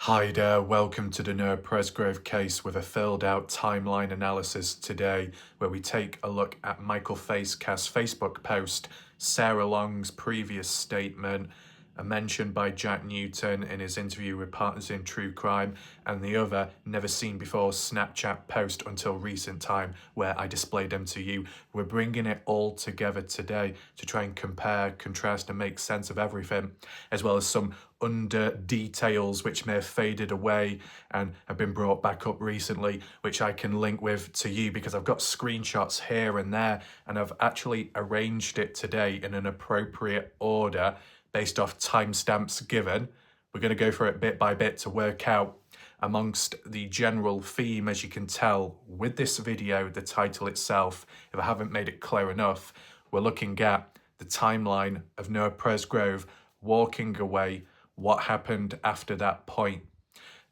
Hi there, welcome to the Noah Presgrove case with a filled out timeline analysis today, where we take a look at Michael Facecast's Facebook post, Sarah Long's previous statement, a mention by Jack Newton in his interview with Partners in True Crime, and the other never seen before Snapchat post until recent time where I displayed them to you. We're bringing it all together today to try and compare, contrast and make sense of everything, as well as some under details which may have faded away and have been brought back up recently, which I can link with to you because I've got screenshots here and there, and I've actually arranged it today in an appropriate order based off timestamps given. We're going to go through it bit by bit to work out amongst the general theme. As you can tell with this video, the title itself, if I haven't made it clear enough, we're looking at the timeline of Noah Presgrove walking away, what happened after that point,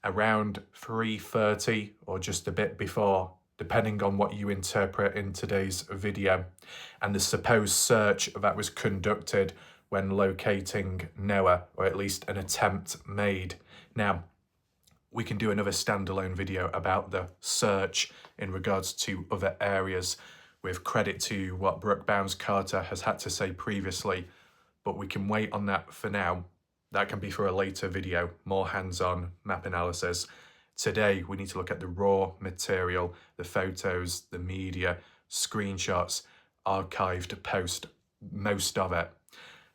around 3:30 or just a bit before, depending on what you interpret in today's video, and the supposed search that was conducted when locating Noah, or at least an attempt made. Now, we can do another standalone video about the search in regards to other areas, with credit to what Brooke Bounds-Carter has had to say previously, but we can wait on that for now. That can be for a later video, more hands-on map analysis. Today, we need to look at the raw material, the photos, the media, screenshots, archived post, most of it.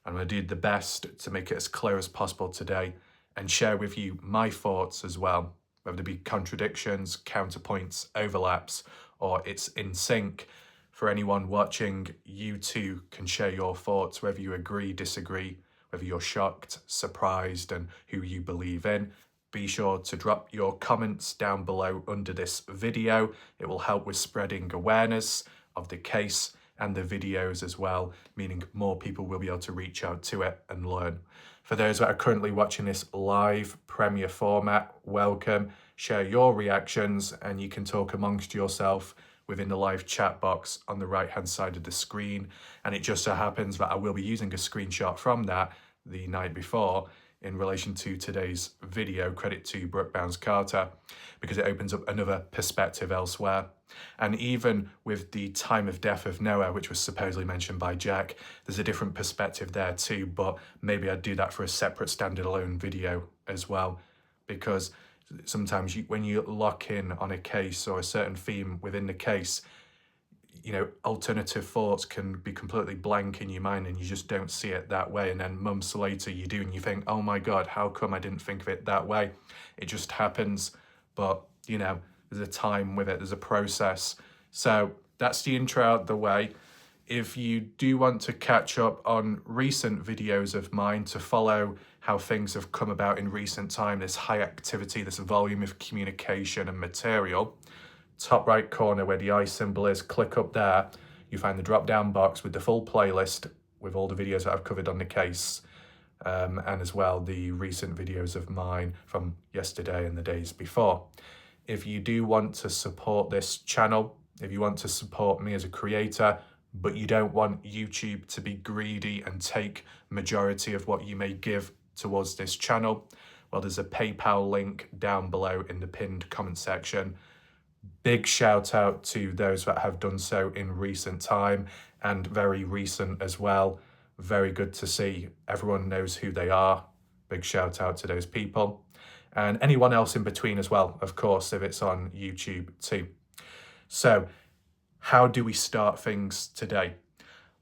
I'm going to do the best to make it as clear as possible today and share with you my thoughts as well, whether there be contradictions, counterpoints, overlaps, or it's in sync. For anyone watching, you too can share your thoughts, whether you agree, disagree, whether you're shocked, surprised, and who you believe in. Be sure to drop your comments down below under this video. It will help with spreading awareness of the case and the videos as well, meaning more people will be able to reach out to it and learn. For those that are currently watching this live premiere format, welcome. Share your reactions and you can talk amongst yourself within the live chat box on the right hand side of the screen. And it just so happens that I will be using a screenshot from that the night before in relation to today's video, credit to Brooke Bounds-Carter, because it opens up another perspective elsewhere. And even with the time of death of Noah, which was supposedly mentioned by Jack, there's a different perspective there too, but maybe I'd do that for a separate standalone video as well, because sometimes when you lock in on a case or a certain theme within the case, you know, alternative thoughts can be completely blank in your mind and you just don't see it that way. And then months later you do and you think, oh my God, how come I didn't think of it that way? It just happens. But, you know, there's a time with it, there's a process. So that's the intro out the way. If you do want to catch up on recent videos of mine to follow how things have come about in recent time, this high activity, this volume of communication and material, top right corner where the eye symbol is, click up there. You find the drop down box with the full playlist with all the videos that I've covered on the case, and as well the recent videos of mine from yesterday and the days before. If you do want to support this channel, if you want to support me as a creator, but you don't want YouTube to be greedy and take majority of what you may give towards this channel, well, there's a PayPal link down below in the pinned comment section. Big shout out to those that have done so in recent time and very recent as well. Very good to see everyone knows who they are. Big shout out to those people. And anyone else in between as well, of course, if it's on YouTube too. So how do we start things today?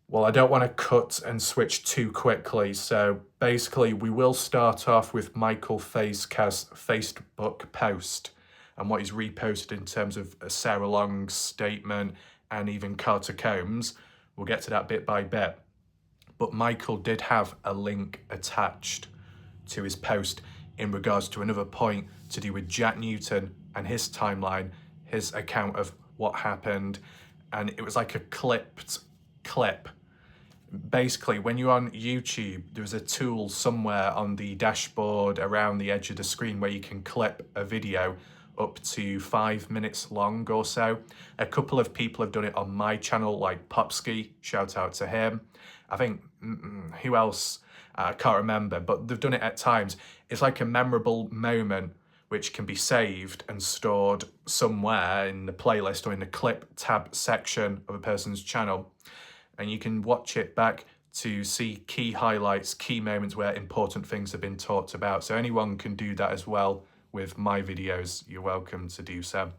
Well, I don't want to cut and switch too quickly. So basically, we will start off with Michael Facecast's Facebook post and what he's reposted in terms of Sarah Long's statement and even Carter Combs. We'll get to that bit by bit. But Michael did have a link attached to his post in regards to another point to do with Jack Newton and his timeline, his account of what happened. And it was like a clipped clip. Basically, when you're on YouTube, there's a tool somewhere on the dashboard around the edge of the screen where you can clip a video up to 5 minutes long or so. A couple of people have done it on my channel, like Popski, shout out to him. I think, who else? I can't remember, but they've done it at times. It's like a memorable moment which can be saved and stored somewhere in the playlist or in the clip tab section of a person's channel. And you can watch it back to see key highlights, key moments where important things have been talked about. So anyone can do that as well with my videos. You're welcome to do so.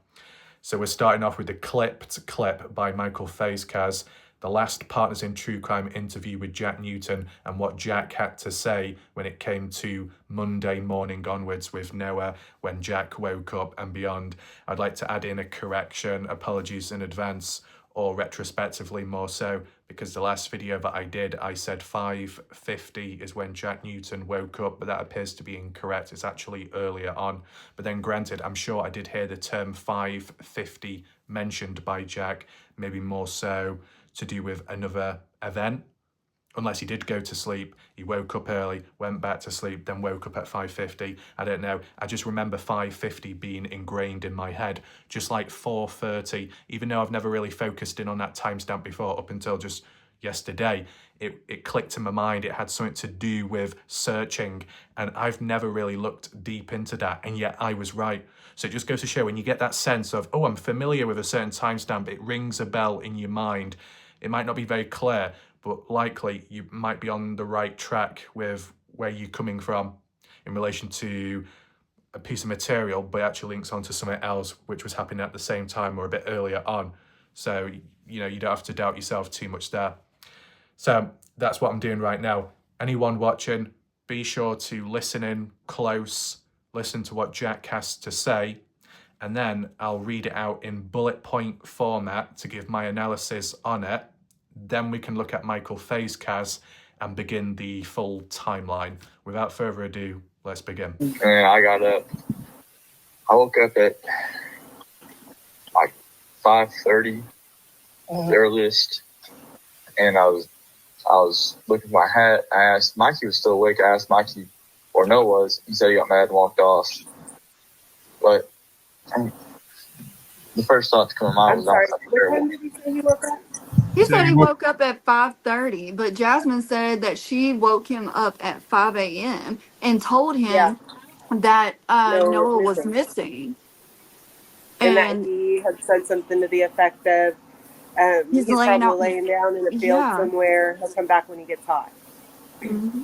So we're starting off with the clipped clip by Michael Facecaz, the last Partners in True Crime interview with Jack Newton, and what Jack had to say when it came to Monday morning onwards with Noah, when Jack woke up and beyond. I'd like to add in a correction, apologies in advance, or retrospectively more so, because the last video that I did, I said 5:50 is when Jack Newton woke up, but that appears to be incorrect. It's actually earlier on. But then granted, I'm sure I did hear the term 5:50 mentioned by Jack, maybe more so to do with another event. Unless he did go to sleep, he woke up early, went back to sleep, then woke up at 5:50. I don't know. I just remember 5:50 being ingrained in my head, just like 4:30, even though I've never really focused in on that timestamp before up until just yesterday. It clicked in my mind. It had something to do with searching, and I've never really looked deep into that, and yet I was right. So it just goes to show, when you get that sense of, oh, I'm familiar with a certain timestamp, it rings a bell in your mind. It might not be very clear, but likely you might be on the right track with where you're coming from in relation to a piece of material, but it actually links onto something else which was happening at the same time or a bit earlier on. So, you know, you don't have to doubt yourself too much there. So that's what I'm doing right now. Anyone watching, be sure to listen in close, listen to what Jack has to say, and then I'll read it out in bullet point format to give my analysis on it. Then we can look at Michael Facecaz and begin the full timeline. Without further ado, let's begin. And I got up. I woke up at like 5:30, the earliest, and I was looking at my hat. I asked Mikey was still awake. I asked Mikey, or no was. He said he got mad and walked off. But the first thought to come to mind was, I'm sorry, what time did you say you woke up? He said he woke up at 5:30, but Jasmine said that she woke him up at 5 a.m. and told him that Noah was missing. And that he had said something to the effect of, he's probably laying down in a field somewhere. He'll come back when he gets hot. Mm-hmm.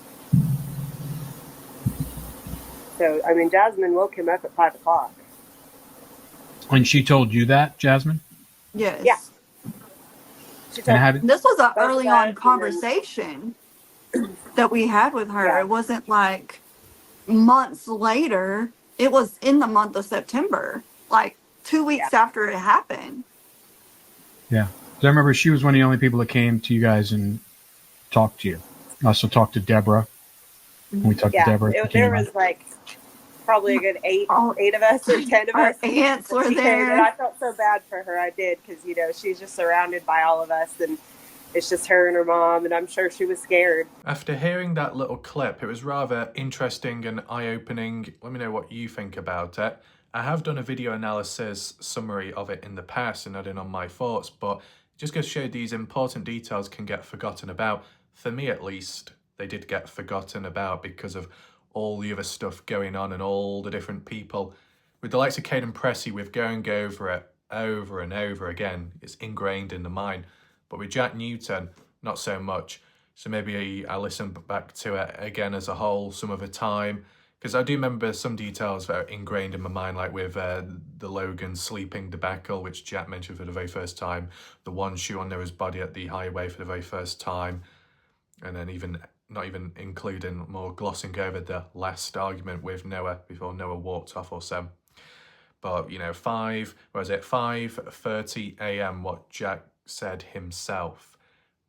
So, I mean, Jasmine woke him up at 5 o'clock. And she told you that, Jasmine? Yes. Yeah. This was an early on conversation that we had with her. Yeah. It wasn't like months later. It was in the month of September, like 2 weeks after it happened. Yeah. I remember she was one of the only people that came to you guys and talked to you. I also talked to Deborah. We talked to Deborah. There was like probably a good eight of us or 10 of us. Our aunts were there. And I felt so bad for her. I did, because, you know, she's just surrounded by all of us, and it's just her and her mom, and I'm sure she was scared. After hearing that little clip, it was rather interesting and eye-opening. Let me know what you think about it. I have done a video analysis summary of it in the past and adding on my thoughts, but it just goes to show these important details can get forgotten about. For me, at least, they did get forgotten about because of all the other stuff going on and all the different people. With the likes of Caden Pressey, with going over it over and over again, it's ingrained in the mind. But with Jack Newton, not so much. So maybe I'll listen back to it again as a whole some other time, because I do remember some details that are ingrained in my mind, like with the Logan sleeping debacle, which Jack mentioned for the very first time, the one shoe on Noah's body at the highway for the very first time, and then not even including more glossing over the last argument with Noah before Noah walked off or so. But, you know, 5:30 a.m. what Jack said himself.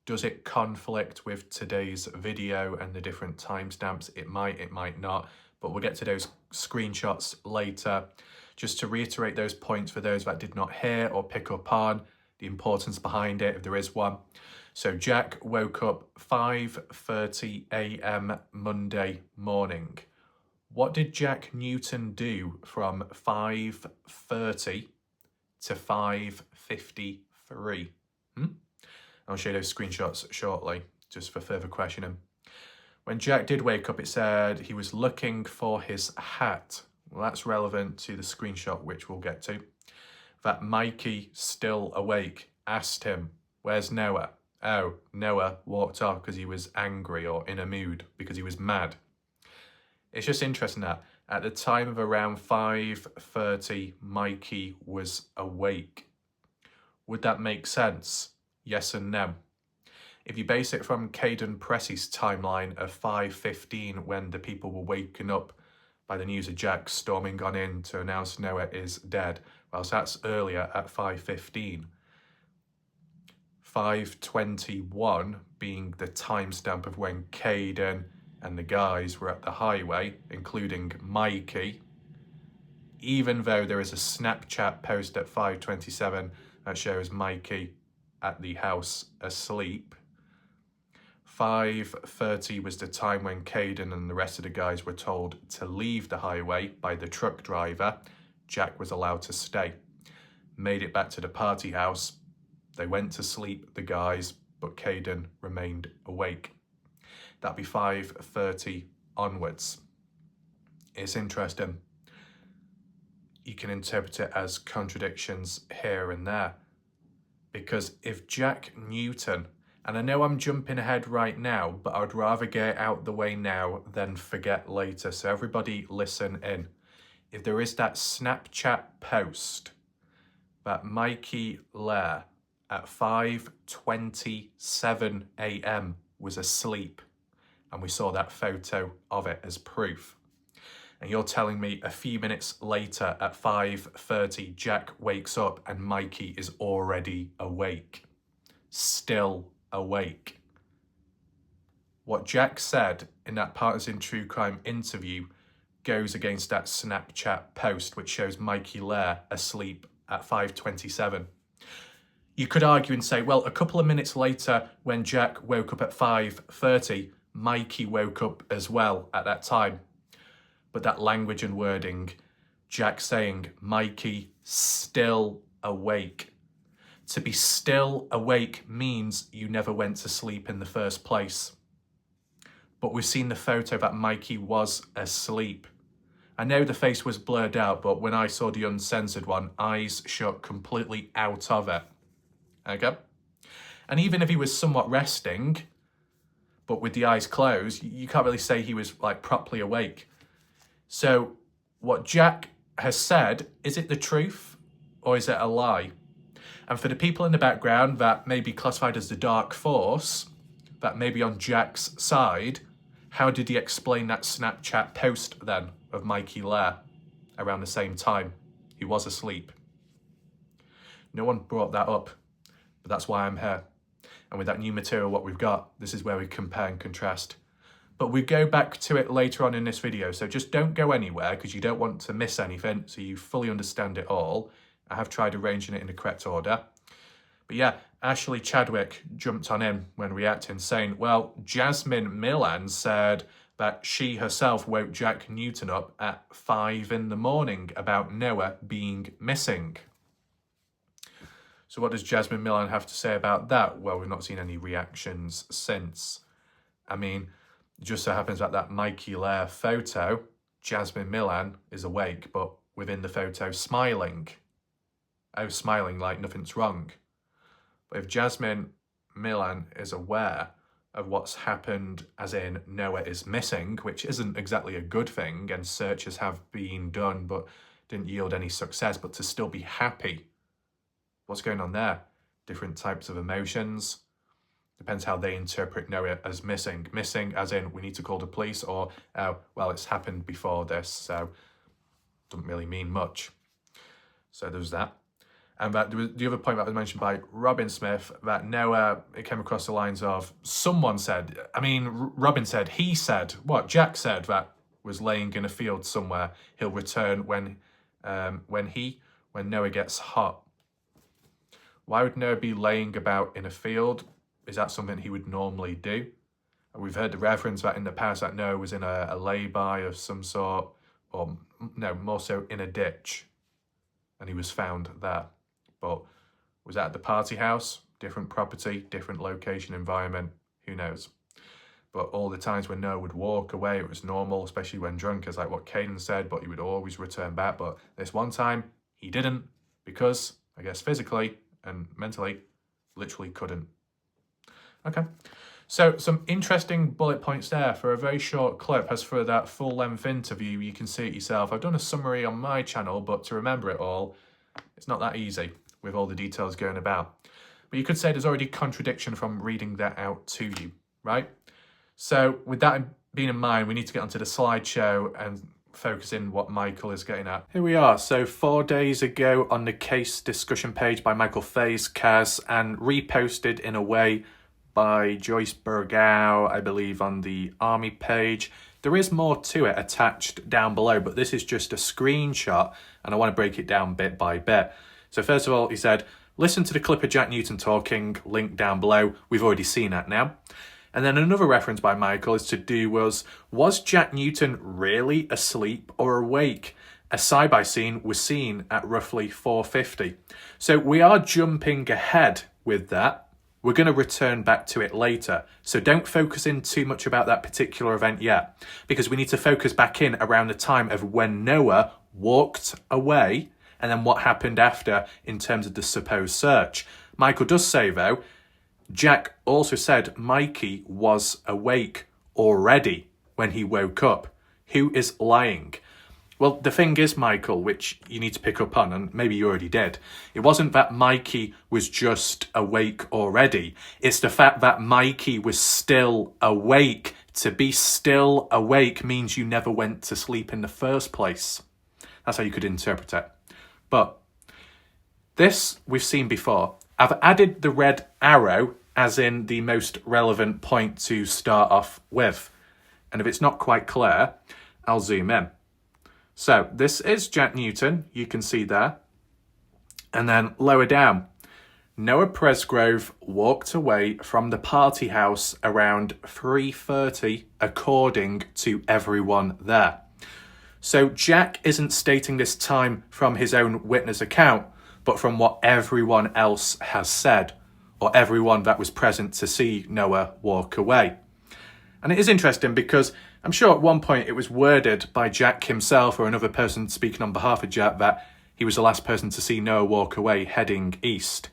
Does it conflict with today's video and the different timestamps? It might not, but we'll get to those screenshots later. Just to reiterate those points for those that did not hear or pick up on the importance behind it, if there is one. So Jack woke up 5:30 a.m. Monday morning. What did Jack Newton do from 5:30 to 5:53? I'll show you those screenshots shortly, just for further questioning. When Jack did wake up, it said he was looking for his hat. well, that's relevant to the screenshot, which we'll get to, that Mikey, still awake, asked him, "Where's Noah?" Oh, Noah walked off because he was angry or in a mood, because he was mad. It's just interesting that at the time of around 5:30, Mikey was awake. Would that make sense? Yes and no. If you base it from Caden Pressy's timeline of 5:15, when the people were waking up by the news of Jack storming on in to announce Noah is dead, whilst that's earlier at 5:15. 5:21 being the timestamp of when Caden and the guys were at the highway, including Mikey, even though there is a Snapchat post at 5:27 that shows Mikey at the house asleep. 5:30 was the time when Caden and the rest of the guys were told to leave the highway by the truck driver. Jack was allowed to stay. Made it back to the party house. They went to sleep, the guys, but Caden remained awake. That'd be 5:30 onwards. It's interesting. You can interpret it as contradictions here and there. Because if Jack Newton, and I know I'm jumping ahead right now, but I'd rather get it out the way now than forget later. So everybody listen in. If there is that Snapchat post that Mikey Lair at 5:27 a.m. was asleep, and we saw that photo of it as proof, and you're telling me a few minutes later at 5:30 Jack wakes up and Mikey is already awake, still awake. What Jack said in that Partisan True Crime interview goes against that Snapchat post, which shows Mikey Lair asleep at 5:27. You could argue and say, well, a couple of minutes later, when Jack woke up at 5:30, Mikey woke up as well at that time. But that language and wording, Jack saying, Mikey still awake. To be still awake means you never went to sleep in the first place. But we've seen the photo that Mikey was asleep. I know the face was blurred out, but when I saw the uncensored one, eyes shut completely out of it. Okay? And even if he was somewhat resting, but with the eyes closed, you can't really say he was like properly awake. So what Jack has said, is it the truth or is it a lie? And for the people in the background that may be classified as the dark force, that may be on Jack's side, how did he explain that Snapchat post then of Mikey Lair around the same time? He was asleep. No one brought that up, but that's why I'm here. And with that new material, what we've got, this is where we compare and contrast. But we go back to it later on in this video, so just don't go anywhere because you don't want to miss anything, so you fully understand it all. I have tried arranging it in the correct order. But yeah, Ashley Chadwick jumped on in when reacting, saying, well, Jasmine Milan said that she herself woke Jack Newton up at 5 in the morning about Noah being missing. So what does Jasmine Milan have to say about that? Well, we've not seen any reactions since. I mean, it just so happens that Mikey Lair photo, Jasmine Milan is awake, but within the photo smiling. Oh, smiling like nothing's wrong. But if Jasmine Milan is aware of what's happened, as in Noah is missing, which isn't exactly a good thing, and searches have been done but didn't yield any success, but to still be happy, what's going on there? Different types of emotions. Depends how they interpret Noah as missing. Missing as in we need to call the police, or, oh, well, it's happened before this, so doesn't really mean much. So there's that. And that the other point that was mentioned by Robin Smith, that Noah, it came across the lines of, someone said, I mean, Robin said, he said, what Jack said, that was laying in a field somewhere. He'll return when Noah gets hot. Why would Noah be laying about in a field? Is that something he would normally do? And we've heard the reference that in the past that Noah was in a lay-by of some sort, or no, more so in a ditch, and he was found there. But was that at the party house? Different property, different location, environment, who knows? but all the times when Noah would walk away, it was normal, especially when drunk, as like what Caden said, but he would always return back. But this one time, he didn't, because, I guess, physically and mentally, literally couldn't. Okay, so some interesting bullet points there for a very short clip. As for that full-length interview, you can see it yourself. I've done a summary on my channel, but to remember it all, it's not that easy with all the details going about. But you could say there's already contradiction from reading that out to you, right? So with that being in mind, we need to get onto the slideshow and focus in what Michael is getting at. Here we are. So 4 days ago on the case discussion page by Michael Face, Kaz, and reposted in a way by Joyce Burgow, I believe, on the Army page. There is more to it attached down below, but this is just a screenshot, and I want to break it down bit by bit. So first of all, he said, listen to the clip of Jack Newton talking, link down below. We've already seen that now. And then another reference by Michael is to do was Jack Newton really asleep or awake? A side-by scene was seen at roughly 4:50. So we are jumping ahead with that. We're going to return back to it later. So don't focus in too much about that particular event yet, because we need to focus back in around the time of when Noah walked away and then what happened after in terms of the supposed search. Michael does say, though, Jack also said Mikey was awake already when he woke up. Who is lying? Well, the thing is, Michael, which you need to pick up on, and maybe you already did, it wasn't that Mikey was just awake already. It's the fact that Mikey was still awake. To be still awake means you never went to sleep in the first place. That's how you could interpret it. But this we've seen before. I've added the red arrow as in the most relevant point to start off with. And if it's not quite clear, I'll zoom in. So this is Jack Newton, you can see there. And then lower down, Noah Presgrove walked away from the party house around 3:30, according to everyone there. So Jack isn't stating this time from his own witness account, but from what everyone else has said, or everyone that was present to see Noah walk away. And it is interesting because I'm sure at one point it was worded by Jack himself or another person speaking on behalf of Jack that he was the last person to see Noah walk away heading east.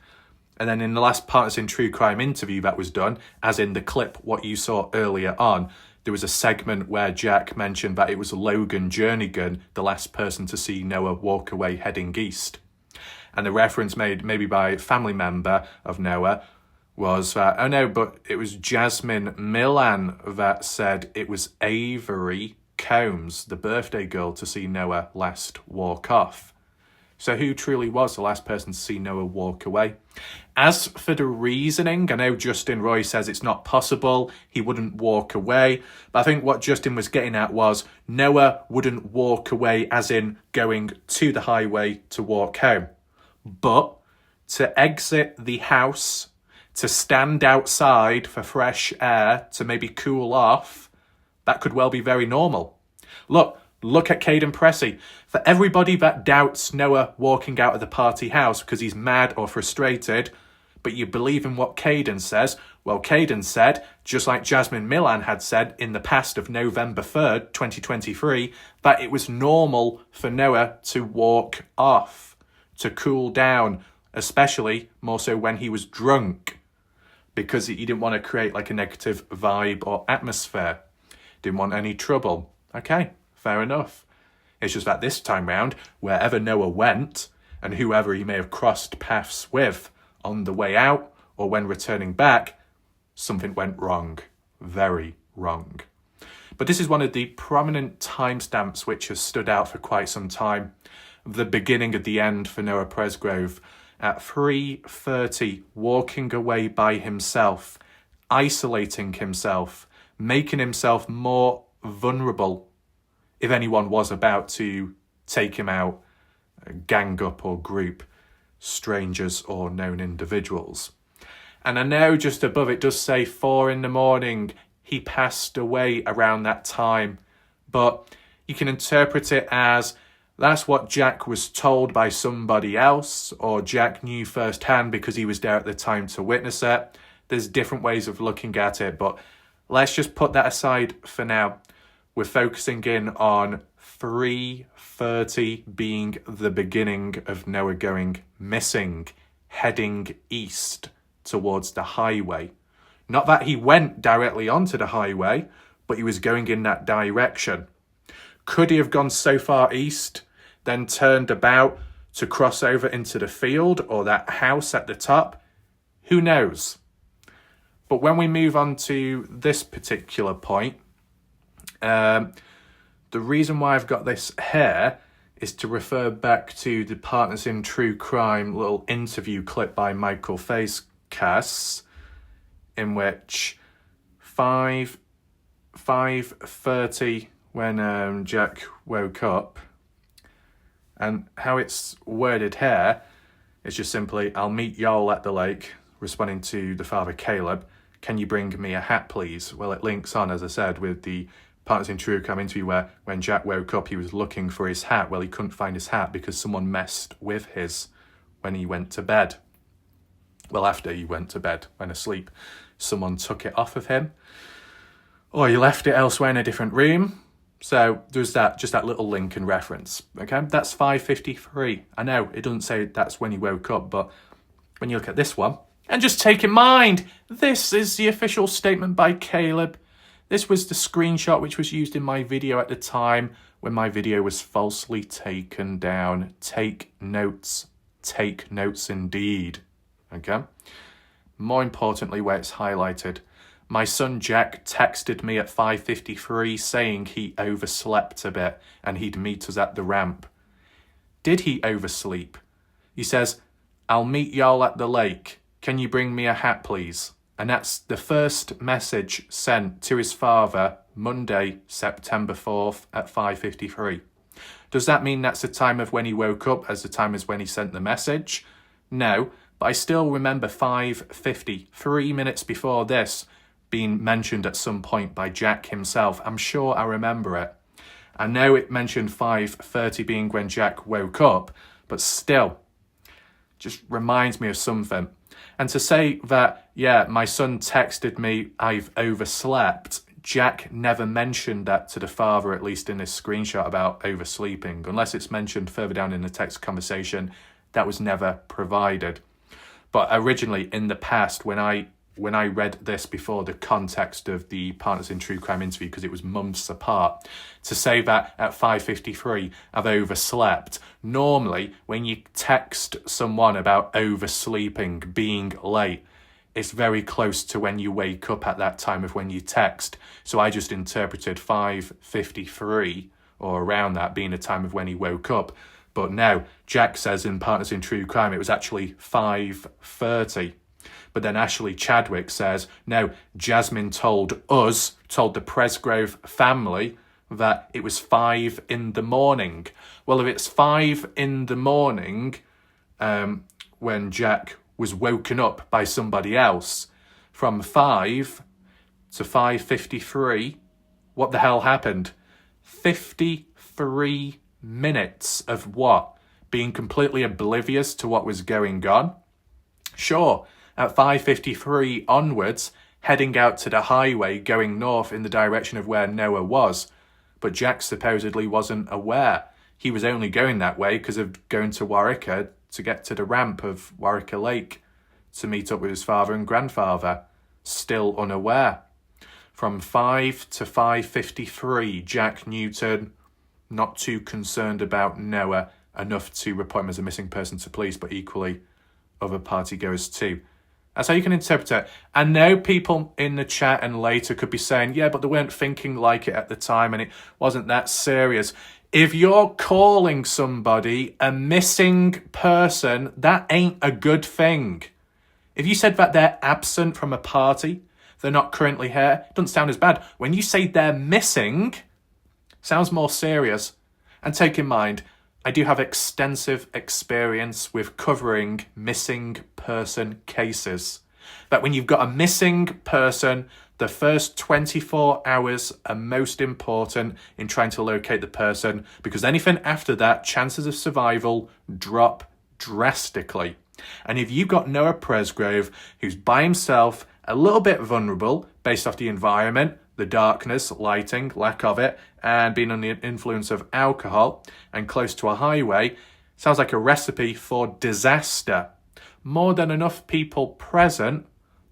And then in the last Partisan True Crime interview that was done, as in the clip what you saw earlier on, there was a segment where Jack mentioned that it was Logan Jernigan, the last person to see Noah walk away heading east. And the reference made maybe by a family member of Noah was that, oh no, but it was Jasmine Millan that said it was Avery Combs, the birthday girl, to see Noah last walk off. So who truly was the last person to see Noah walk away? As for the reasoning, I know Justin Roy says it's not possible, he wouldn't walk away, but I think what Justin was getting at was Noah wouldn't walk away as in going to the highway to walk home. But to exit the house, to stand outside for fresh air, to maybe cool off, that could well be very normal. Look at Caden Pressey. For everybody that doubts Noah walking out of the party house because he's mad or frustrated, but you believe in what Caden says, well, Caden said, just like Jasmine Millan had said in the past of November 3rd, 2023, that it was normal for Noah to walk off, to cool down, especially more so when he was drunk, because he didn't want to create like a negative vibe or atmosphere. Didn't want any trouble. Okay, fair enough. It's just that this time round, wherever Noah went, and whoever he may have crossed paths with on the way out or when returning back, something went wrong. Very wrong. But this is one of the prominent timestamps which has stood out for quite some time. The beginning of the end for Noah Presgrove at 3:30, walking away by himself, isolating himself, making himself more vulnerable if anyone was about to take him out, gang up or group, strangers or known individuals. And I know just above it does say 4 a.m, he passed away around that time, but you can interpret it as that's what Jack was told by somebody else, or Jack knew firsthand because he was there at the time to witness it. There's different ways of looking at it, but let's just put that aside for now. We're focusing in on 3:30 being the beginning of Noah going missing, heading east towards the highway. Not that he went directly onto the highway, but he was going in that direction. Could he have gone so far east, then turned about to cross over into the field or that house at the top? Who knows? But when we move on to this particular point, the reason why I've got this here is to refer back to the Partners in True Crime little interview clip by Michael Facecas, in which 5:30 when Jack woke up, and how it's worded here is just simply, "I'll meet y'all at the lake," responding to the father Caleb, "Can you bring me a hat, please?" Well, it links on, as I said, with the Partners in True Crime interview where when Jack woke up, he was looking for his hat. Well, he couldn't find his hat because someone messed with his when he went to bed. Well, after he went to bed, when asleep, someone took it off of him, or he left it elsewhere in a different room. So there's that, just that little link and reference. Okay, that's 5:53. I know it doesn't say that's when he woke up, but when you look at this one, and just take in mind, this is the official statement by Caleb. This was the screenshot which was used in my video at the time when my video was falsely taken down. Take notes indeed. Okay? More importantly, where it's highlighted, my son Jack texted me at 5:53 saying he overslept a bit and he'd meet us at the ramp. Did he oversleep? He says, "I'll meet y'all at the lake. Can you bring me a hat, please?" And that's the first message sent to his father Monday, September 4th at 5:53. Does that mean that's the time of when he woke up as the time as when he sent the message? No, but I still remember 5:50, 3 minutes before this, being mentioned at some point by Jack himself. I'm sure I remember it. I know it mentioned 5:30 being when Jack woke up, but still, just reminds me of something. And to say that, yeah, my son texted me, "I've overslept," Jack never mentioned that to the father, at least in this screenshot, about oversleeping. Unless it's mentioned further down in the text conversation, that was never provided. But originally, in the past, when I read this before the context of the Partners in True Crime interview, because it was months apart, to say that at 5:53 I've overslept, normally when you text someone about oversleeping, being late, it's very close to when you wake up at that time of when you text. So I just interpreted 5:53 or around that being the time of when he woke up. But now Jack says in Partners in True Crime it was actually 5:30. But then Ashley Chadwick says, no, Jasmine told the Presgrove family that it was 5 in the morning. Well, if it's 5 in the morning when Jack was woken up by somebody else, from 5 to 5:53, what the hell happened? 53 minutes of what? Being completely oblivious to what was going on? Sure. At 5:53 onwards, heading out to the highway going north in the direction of where Noah was. But Jack supposedly wasn't aware. He was only going that way because of going to Warwicker to get to the ramp of Warwicker Lake to meet up with his father and grandfather. Still unaware. From 5 to 5:53, Jack Newton, not too concerned about Noah, enough to report him as a missing person to police, but equally other partygoers too. That's how you can interpret it. I know people in the chat and later could be saying, yeah, but they weren't thinking like it at the time and it wasn't that serious. If you're calling somebody a missing person, that ain't a good thing. If you said that they're absent from a party, they're not currently here, it doesn't sound as bad. When you say they're missing, sounds more serious. And take in mind, I do have extensive experience with covering missing person cases. That when you've got a missing person, the first 24 hours are most important in trying to locate the person, because anything after that, chances of survival drop drastically. And if you've got Noah Presgrove, who's by himself, a little bit vulnerable, based off the environment, the darkness, lighting, lack of it, and being under the influence of alcohol and close to a highway, sounds like a recipe for disaster. More than enough people present,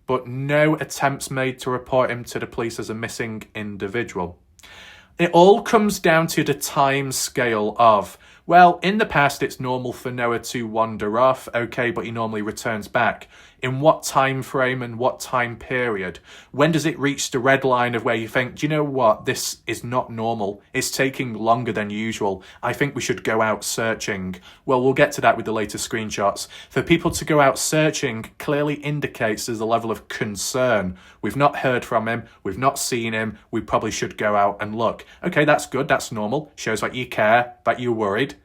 but no attempts made to report him to the police as a missing individual. It all comes down to the time scale of, well, in the past it's normal for Noah to wander off, okay, but he normally returns back. In what time frame and what time period? When does it reach the red line of where you think, do you know what, this is not normal. It's taking longer than usual. I think we should go out searching. Well, we'll get to that with the later screenshots. For people to go out searching clearly indicates there's a level of concern. We've not heard from him. We've not seen him. We probably should go out and look. Okay, that's good. That's normal. Shows that you care, that you're worried.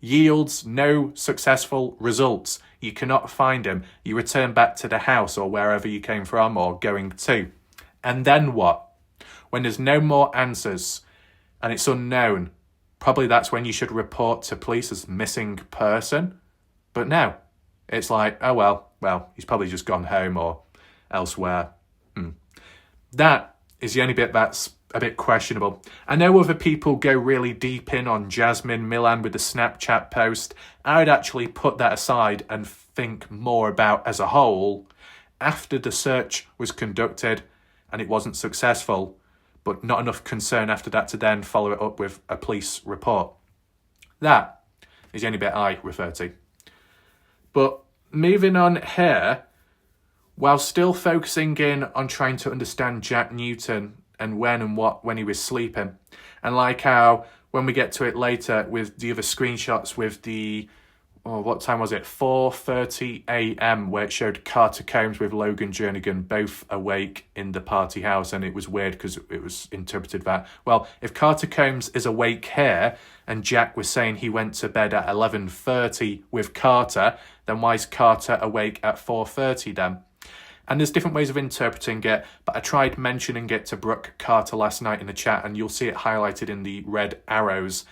Yields no successful results. You cannot find him. You return back to the house or wherever you came from or going to. And then what? When there's no more answers and it's unknown, probably that's when you should report to police as missing person. But no, it's like, oh well, he's probably just gone home or elsewhere. That is the only bit that's a bit questionable. I know other people go really deep in on Jasmine Milan with the Snapchat post. I would actually put that aside and think more about as a whole after the search was conducted and it wasn't successful, but not enough concern after that to then follow it up with a police report. That is the only bit I refer to. But moving on here, while still focusing in on trying to understand Jack Newton and when and what when he was sleeping. And like how when we get to it later with the other screenshots with the, what time was it? 4:30 a.m. where it showed Carter Combs with Logan Jernigan both awake in the party house. And it was weird because it was interpreted that, well, if Carter Combs is awake here and Jack was saying he went to bed at 11:30 with Carter, then why is Carter awake at 4:30 then? And there's different ways of interpreting it, but I tried mentioning it to Brooke Carter last night in the chat, and you'll see it highlighted in the red arrows.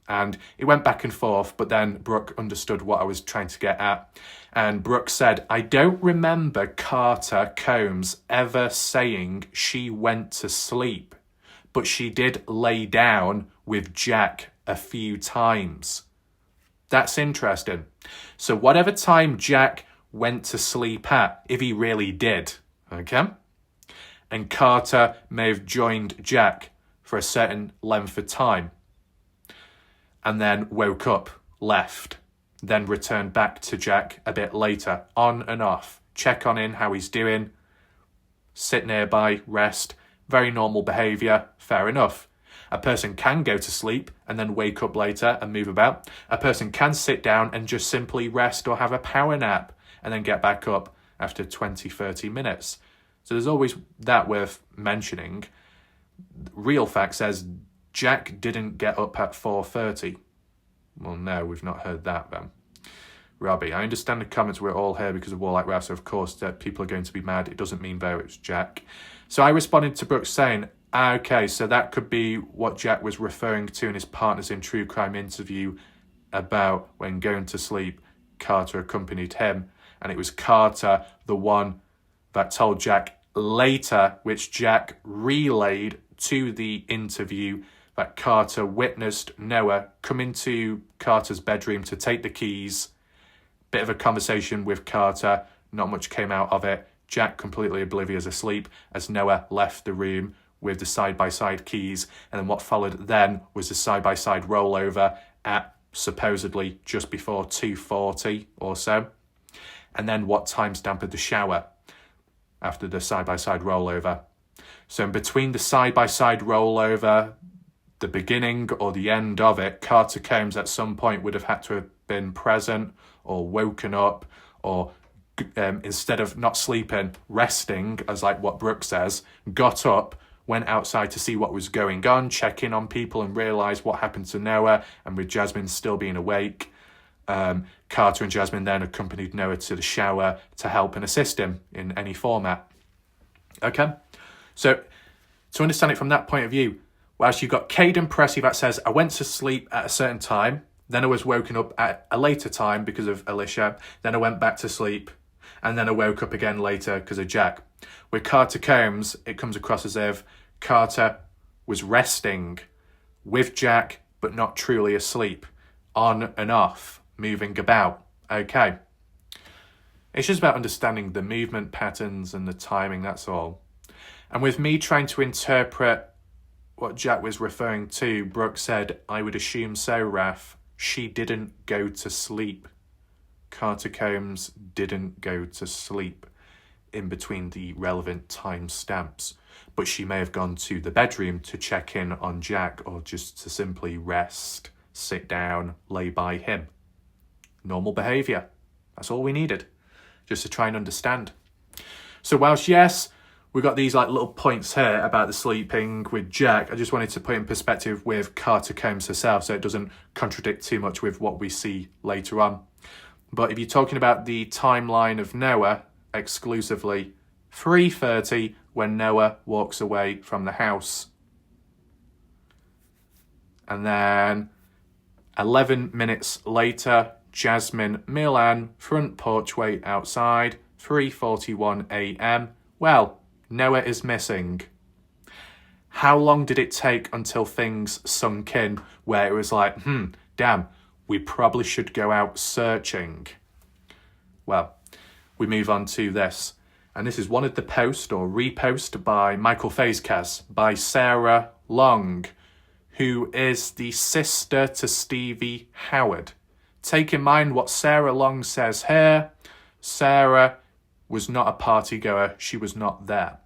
And it went back and forth, but then Brooke understood what I was trying to get at. And Brooke said, I don't remember Carter Combs ever saying she went to sleep, but she did lay down with Jack a few times. That's interesting. So whatever time Jack went to sleep at, if he really did, okay? And Carter may have joined Jack for a certain length of time and then woke up, left, then returned back to Jack a bit later, on and off, check on him, how he's doing, sit nearby, rest, very normal behaviour, fair enough. A person can go to sleep and then wake up later and move about. A person can sit down and just simply rest or have a power nap and then get back up after 20, 30 minutes. So there's always that worth mentioning. Real fact says Jack didn't get up at 4:30. Well, no, we've not heard that then. Robbie, I understand the comments we're all here because of Warlike Rap, so of course that people are going to be mad. It doesn't mean though it's Jack. So I responded to Brooks saying, okay, so that could be what Jack was referring to in his Partners in True Crime interview about when going to sleep, Carter accompanied him. And it was Carter, the one that told Jack later, which Jack relayed to the interview, that Carter witnessed Noah come into Carter's bedroom to take the keys. Bit of a conversation with Carter. Not much came out of it. Jack completely oblivious asleep as Noah left the room with the side-by-side keys. And then what followed then was the side-by-side rollover at supposedly just before 2:40 or so. And then what timestamp of the shower after the side-by-side rollover. So in between the side-by-side rollover, the beginning or the end of it, Carter Combs at some point would have had to have been present or woken up or instead of not sleeping, resting, as like what Brooke says, got up, went outside to see what was going on, check in on people and realise what happened to Noah, and with Jasmine still being awake, Carter and Jasmine then accompanied Noah to the shower to help and assist him in any format. Okay? So, to understand it from that point of view, whilst you've got Caden Pressey that says, I went to sleep at a certain time, then I was woken up at a later time because of Alicia, then I went back to sleep. And then I woke up again later because of Jack. With Carter Combs, it comes across as if Carter was resting with Jack, but not truly asleep, on and off, moving about. Okay. It's just about understanding the movement patterns and the timing, that's all. And with me trying to interpret what Jack was referring to, Brooke said, I would assume so, Raf. She didn't go to sleep. Carter Combs didn't go to sleep in between the relevant time stamps. But she may have gone to the bedroom to check in on Jack, or just to simply rest, sit down, lay by him. Normal behaviour. That's all we needed, just to try and understand. So whilst, yes, we got these like little points here about the sleeping with Jack, I just wanted to put in perspective with Carter Combs herself so it doesn't contradict too much with what we see later on. But if you're talking about the timeline of Noah exclusively, 3:30 when Noah walks away from the house. And then 11 minutes later, Jasmine Milan, front porchway outside, 3:41 a.m. Well, Noah is missing. How long did it take until things sunk in where it was like, damn, we probably should go out searching? Well, we move on to this. And this is one of the post or repost by Michael Facecast by Sarah Long, who is the sister to Stevie Howard. Take in mind what Sarah Long says here. Sarah was not a party goer. She was not there.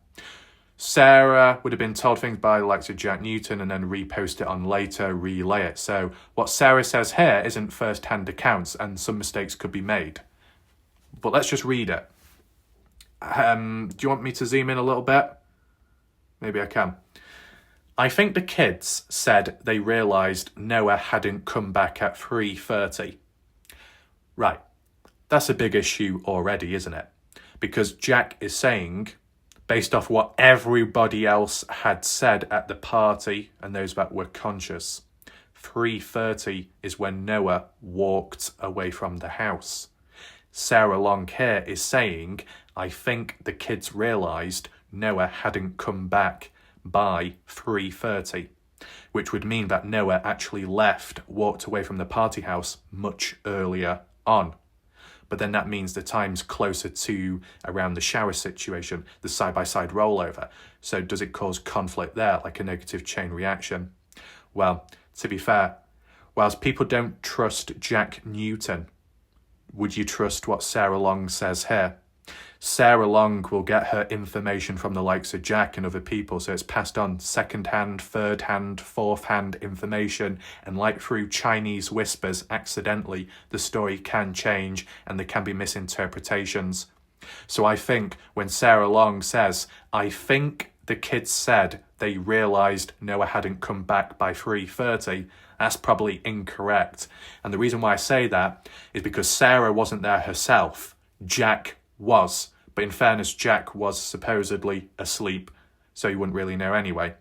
Sarah would have been told things by the likes of Jack Newton and then repost it on later, relay it. So what Sarah says here isn't first-hand accounts and some mistakes could be made. But let's just read it. Do you want me to zoom in a little bit? Maybe I can. I think the kids said they realised Noah hadn't come back at 3:30. Right. That's a big issue already, isn't it? Because Jack is saying, based off what everybody else had said at the party and those that were conscious, 3:30 is when Noah walked away from the house. Sarah Long here is saying, I think the kids realised Noah hadn't come back by 3:30, which would mean that Noah actually walked away from the party house much earlier on. But then that means the time's closer to around the shower situation, the side-by-side rollover. So does it cause conflict there, like a negative chain reaction? Well, to be fair, whilst people don't trust Jack Newton, would you trust what Sarah Long says here? Sarah Long will get her information from the likes of Jack and other people, so it's passed on second-hand, third-hand, fourth-hand information, and like through Chinese whispers, accidentally, the story can change and there can be misinterpretations. So I think when Sarah Long says, I think the kids said they realised Noah hadn't come back by 3:30, that's probably incorrect. And the reason why I say that is because Sarah wasn't there herself. Jack was. But in fairness, Jack was supposedly asleep, so you wouldn't really know anyway.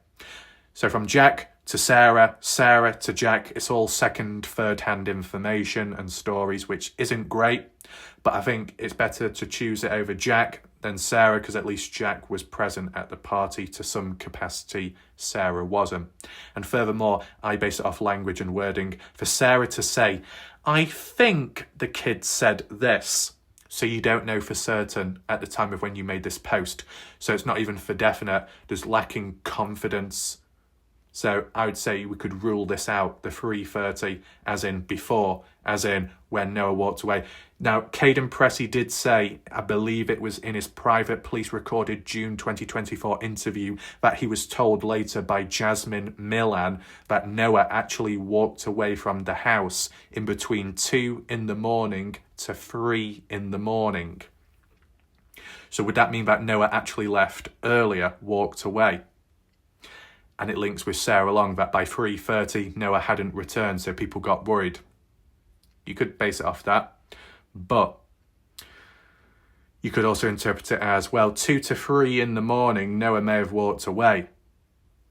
So from Jack to Sarah, Sarah to Jack, it's all second, third-hand information and stories, which isn't great. But I think it's better to choose it over Jack than Sarah, because at least Jack was present at the party to some capacity. Sarah wasn't. And furthermore, I base it off language and wording. For Sarah to say, I think the kid said this, so you don't know for certain at the time of when you made this post. So it's not even for definite, there's lacking confidence. So I would say we could rule this out, the 3:30, as in before, as in when Noah walked away. Now, Caden Pressey did say, I believe it was in his private police-recorded June 2024 interview, that he was told later by Jasmine Milan that Noah actually walked away from the house in between 2 a.m. to 3 a.m. So would that mean that Noah actually left earlier, walked away? And it links with Sarah Long that by 3:30 Noah hadn't returned, so people got worried. You could base it off that, but you could also interpret it as, well, 2 to 3 a.m. Noah may have walked away.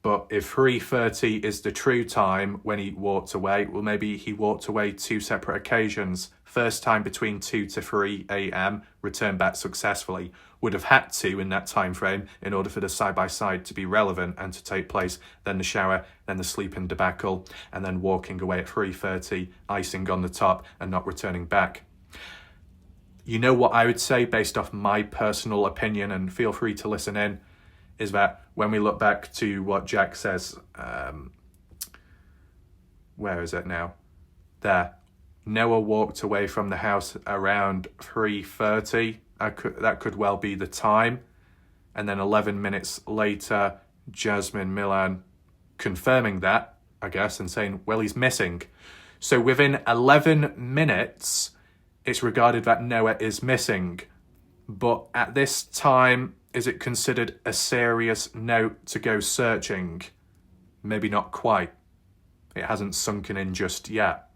But if 3:30 is the true time when he walked away, well, maybe he walked away 2 separate occasions. First time between 2 to 3 a.m, returned back successfully. Would have had to in that time frame in order for the side-by-side to be relevant and to take place. Then the shower, then the sleeping debacle, and then walking away at 3:30, icing on the top, and not returning back. You know what I would say based off my personal opinion, and feel free to listen in, is that when we look back to what Jack says, where is it now? There. Noah walked away from the house around 3:30. That could well be the time. And then 11 minutes later, Jasmine Milan confirming that, I guess, and saying, well, he's missing. So within 11 minutes, it's regarded that Noah is missing. But at this time, is it considered a serious note to go searching? Maybe not quite. It hasn't sunken in just yet.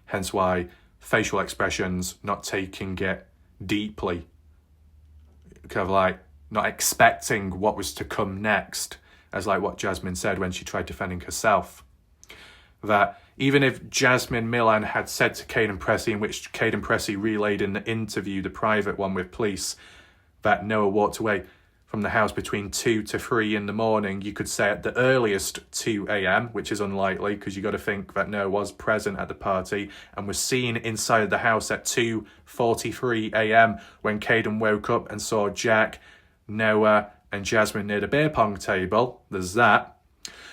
Hence why facial expressions, not taking it deeply. Kind of like not expecting what was to come next, as like what Jasmine said when she tried defending herself. That even if Jasmine Milan had said to Caden Pressey, in which Caden Pressey relayed in the interview, the private one with police, that Noah walked away from the house between 2 to 3 in the morning, you could say at the earliest 2 a.m, which is unlikely because you got to think that Noah was present at the party and was seen inside the house at 2:43 a.m. when Caden woke up and saw Jack, Noah and Jasmine near the beer pong table. There's that.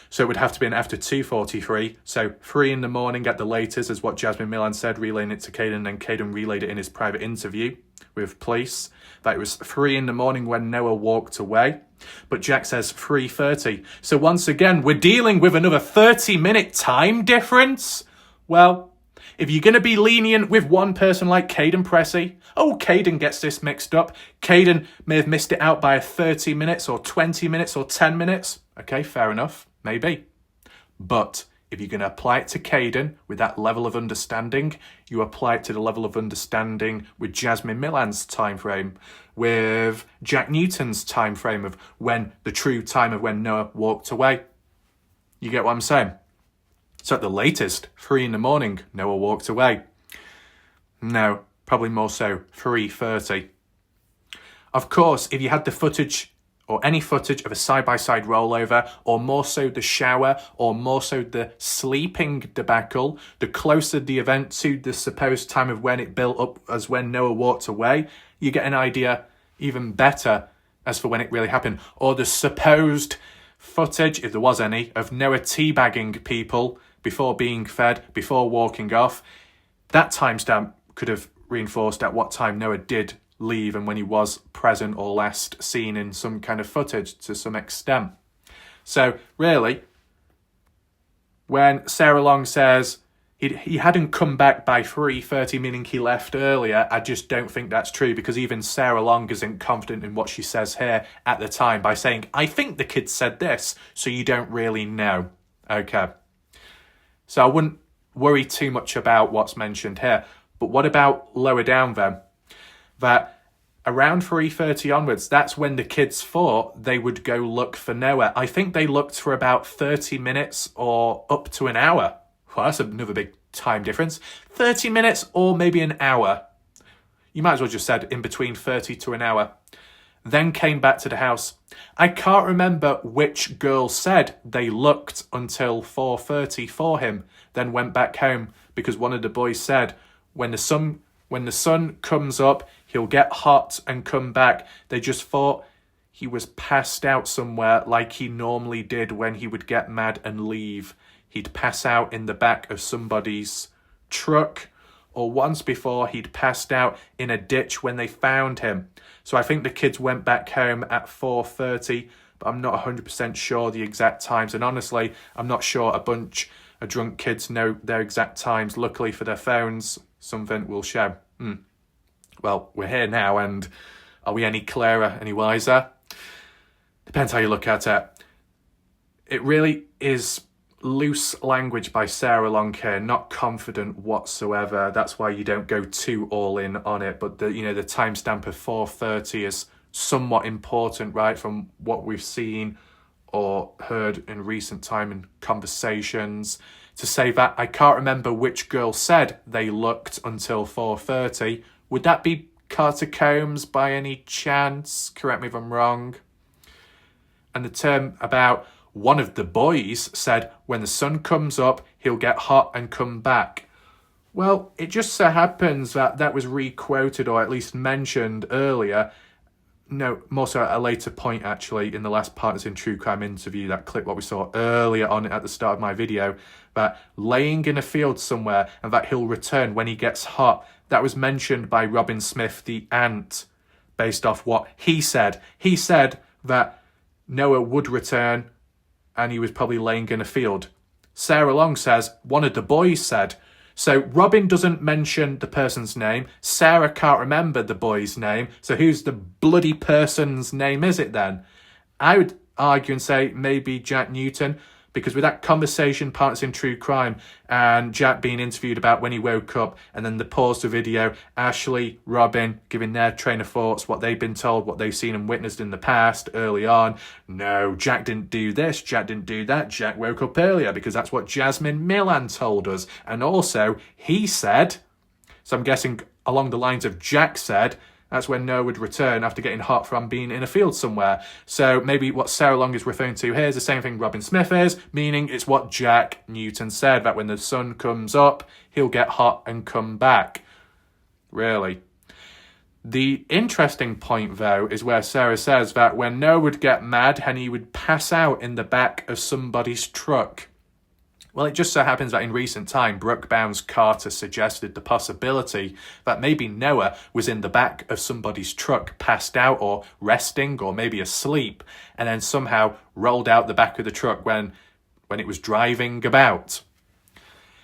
So it would have to be an after 2:43, so 3 in the morning at the latest is what Jasmine Milan said, relaying it to Caden, and Caden relayed it in his private interview with police, that it was 3 in the morning when Noah walked away. But Jack says 3:30. So once again, we're dealing with another 30-minute time difference. Well, if you're going to be lenient with one person like Caden Pressey, Caden gets this mixed up. Caden may have missed it out by 30 minutes or 20 minutes or 10 minutes. Okay, fair enough. Maybe. But if you're going to apply it to Caden with that level of understanding, you apply it to the level of understanding with Jasmine Milan's time frame, with Jack Newton's time frame of when the true time of when Noah walked away. You get what I'm saying? So at the latest, 3 in the morning, Noah walked away. No, probably more so 3:30. Of course, if you had the footage or any footage of a side-by-side rollover, or more so the shower, or more so the sleeping debacle, the closer the event to the supposed time of when it built up as when Noah walked away, you get an idea even better as for when it really happened. Or the supposed footage, if there was any, of Noah teabagging people before being fed, before walking off. That timestamp could have reinforced at what time Noah did leave and when he was present or last seen in some kind of footage to some extent. So really, when Sarah Long says he hadn't come back by 3:30, meaning he left earlier, I just don't think that's true, because even Sarah Long isn't confident in what she says here at the time by saying, I think the kid said this, so you don't really know. Okay. So I wouldn't worry too much about what's mentioned here. But what about lower down then? That around 3:30 onwards, that's when the kids thought they would go look for Noah. I think they looked for about 30 minutes or up to an hour. Well, that's another big time difference. 30 minutes or maybe an hour. You might as well just said in between 30 to an hour. Then came back to the house. I can't remember which girl said they looked until 4:30 for him, then went back home, because one of the boys said when the sun comes up, he'll get hot and come back. They just thought he was passed out somewhere like he normally did when he would get mad and leave. He'd pass out in the back of somebody's truck, or once before he'd passed out in a ditch when they found him. So I think the kids went back home at 4:30, but I'm not 100% sure the exact times. And honestly, I'm not sure a bunch of drunk kids know their exact times. Luckily for their phones, something will show. Well, we're here now, and are we any clearer, any wiser? Depends how you look at it. It really is loose language by Sarah Long here, not confident whatsoever. That's why you don't go too all in on it. But the timestamp of 4:30 is somewhat important, right, from what we've seen or heard in recent time in conversations to say that I can't remember which girl said they looked until 4:30. Would that be Carter Combs by any chance? Correct me if I'm wrong. And the term about one of the boys said when the sun comes up, he'll get hot and come back. Well, it just so happens that was re-quoted or at least mentioned earlier. No, more so at a later point, actually, in the last Partners in True Crime interview, that clip what we saw earlier on at the start of my video, that laying in a field somewhere and that he'll return when he gets hot. That was mentioned by Robin Smith, the aunt, based off what he said. He said that Noah would return and he was probably laying in a field. Sarah Long says one of the boys said. So Robin doesn't mention the person's name. Sarah can't remember the boy's name. So who's the bloody person's name is it then? I would argue and say maybe Jack Newton, because with that conversation, Partners in True Crime, and Jack being interviewed about when he woke up, and then the pause to video, Ashley, Robin giving their train of thoughts, what they've been told, what they've seen and witnessed in the past early on. No, Jack didn't do this, Jack didn't do that, Jack woke up earlier, because that's what Jasmine Millan told us. And also, he said, so I'm guessing along the lines of Jack said, that's when Noah would return after getting hot from being in a field somewhere. So maybe what Sarah Long is referring to here is the same thing Robin Smith is, meaning it's what Jack Newton said, that when the sun comes up, he'll get hot and come back. Really. The interesting point, though, is where Sarah says that when Noah would get mad and he would pass out in the back of somebody's truck. Well, it just so happens that in recent time, Brooke Bounds Carter suggested the possibility that maybe Noah was in the back of somebody's truck, passed out or resting or maybe asleep, and then somehow rolled out the back of the truck when it was driving about.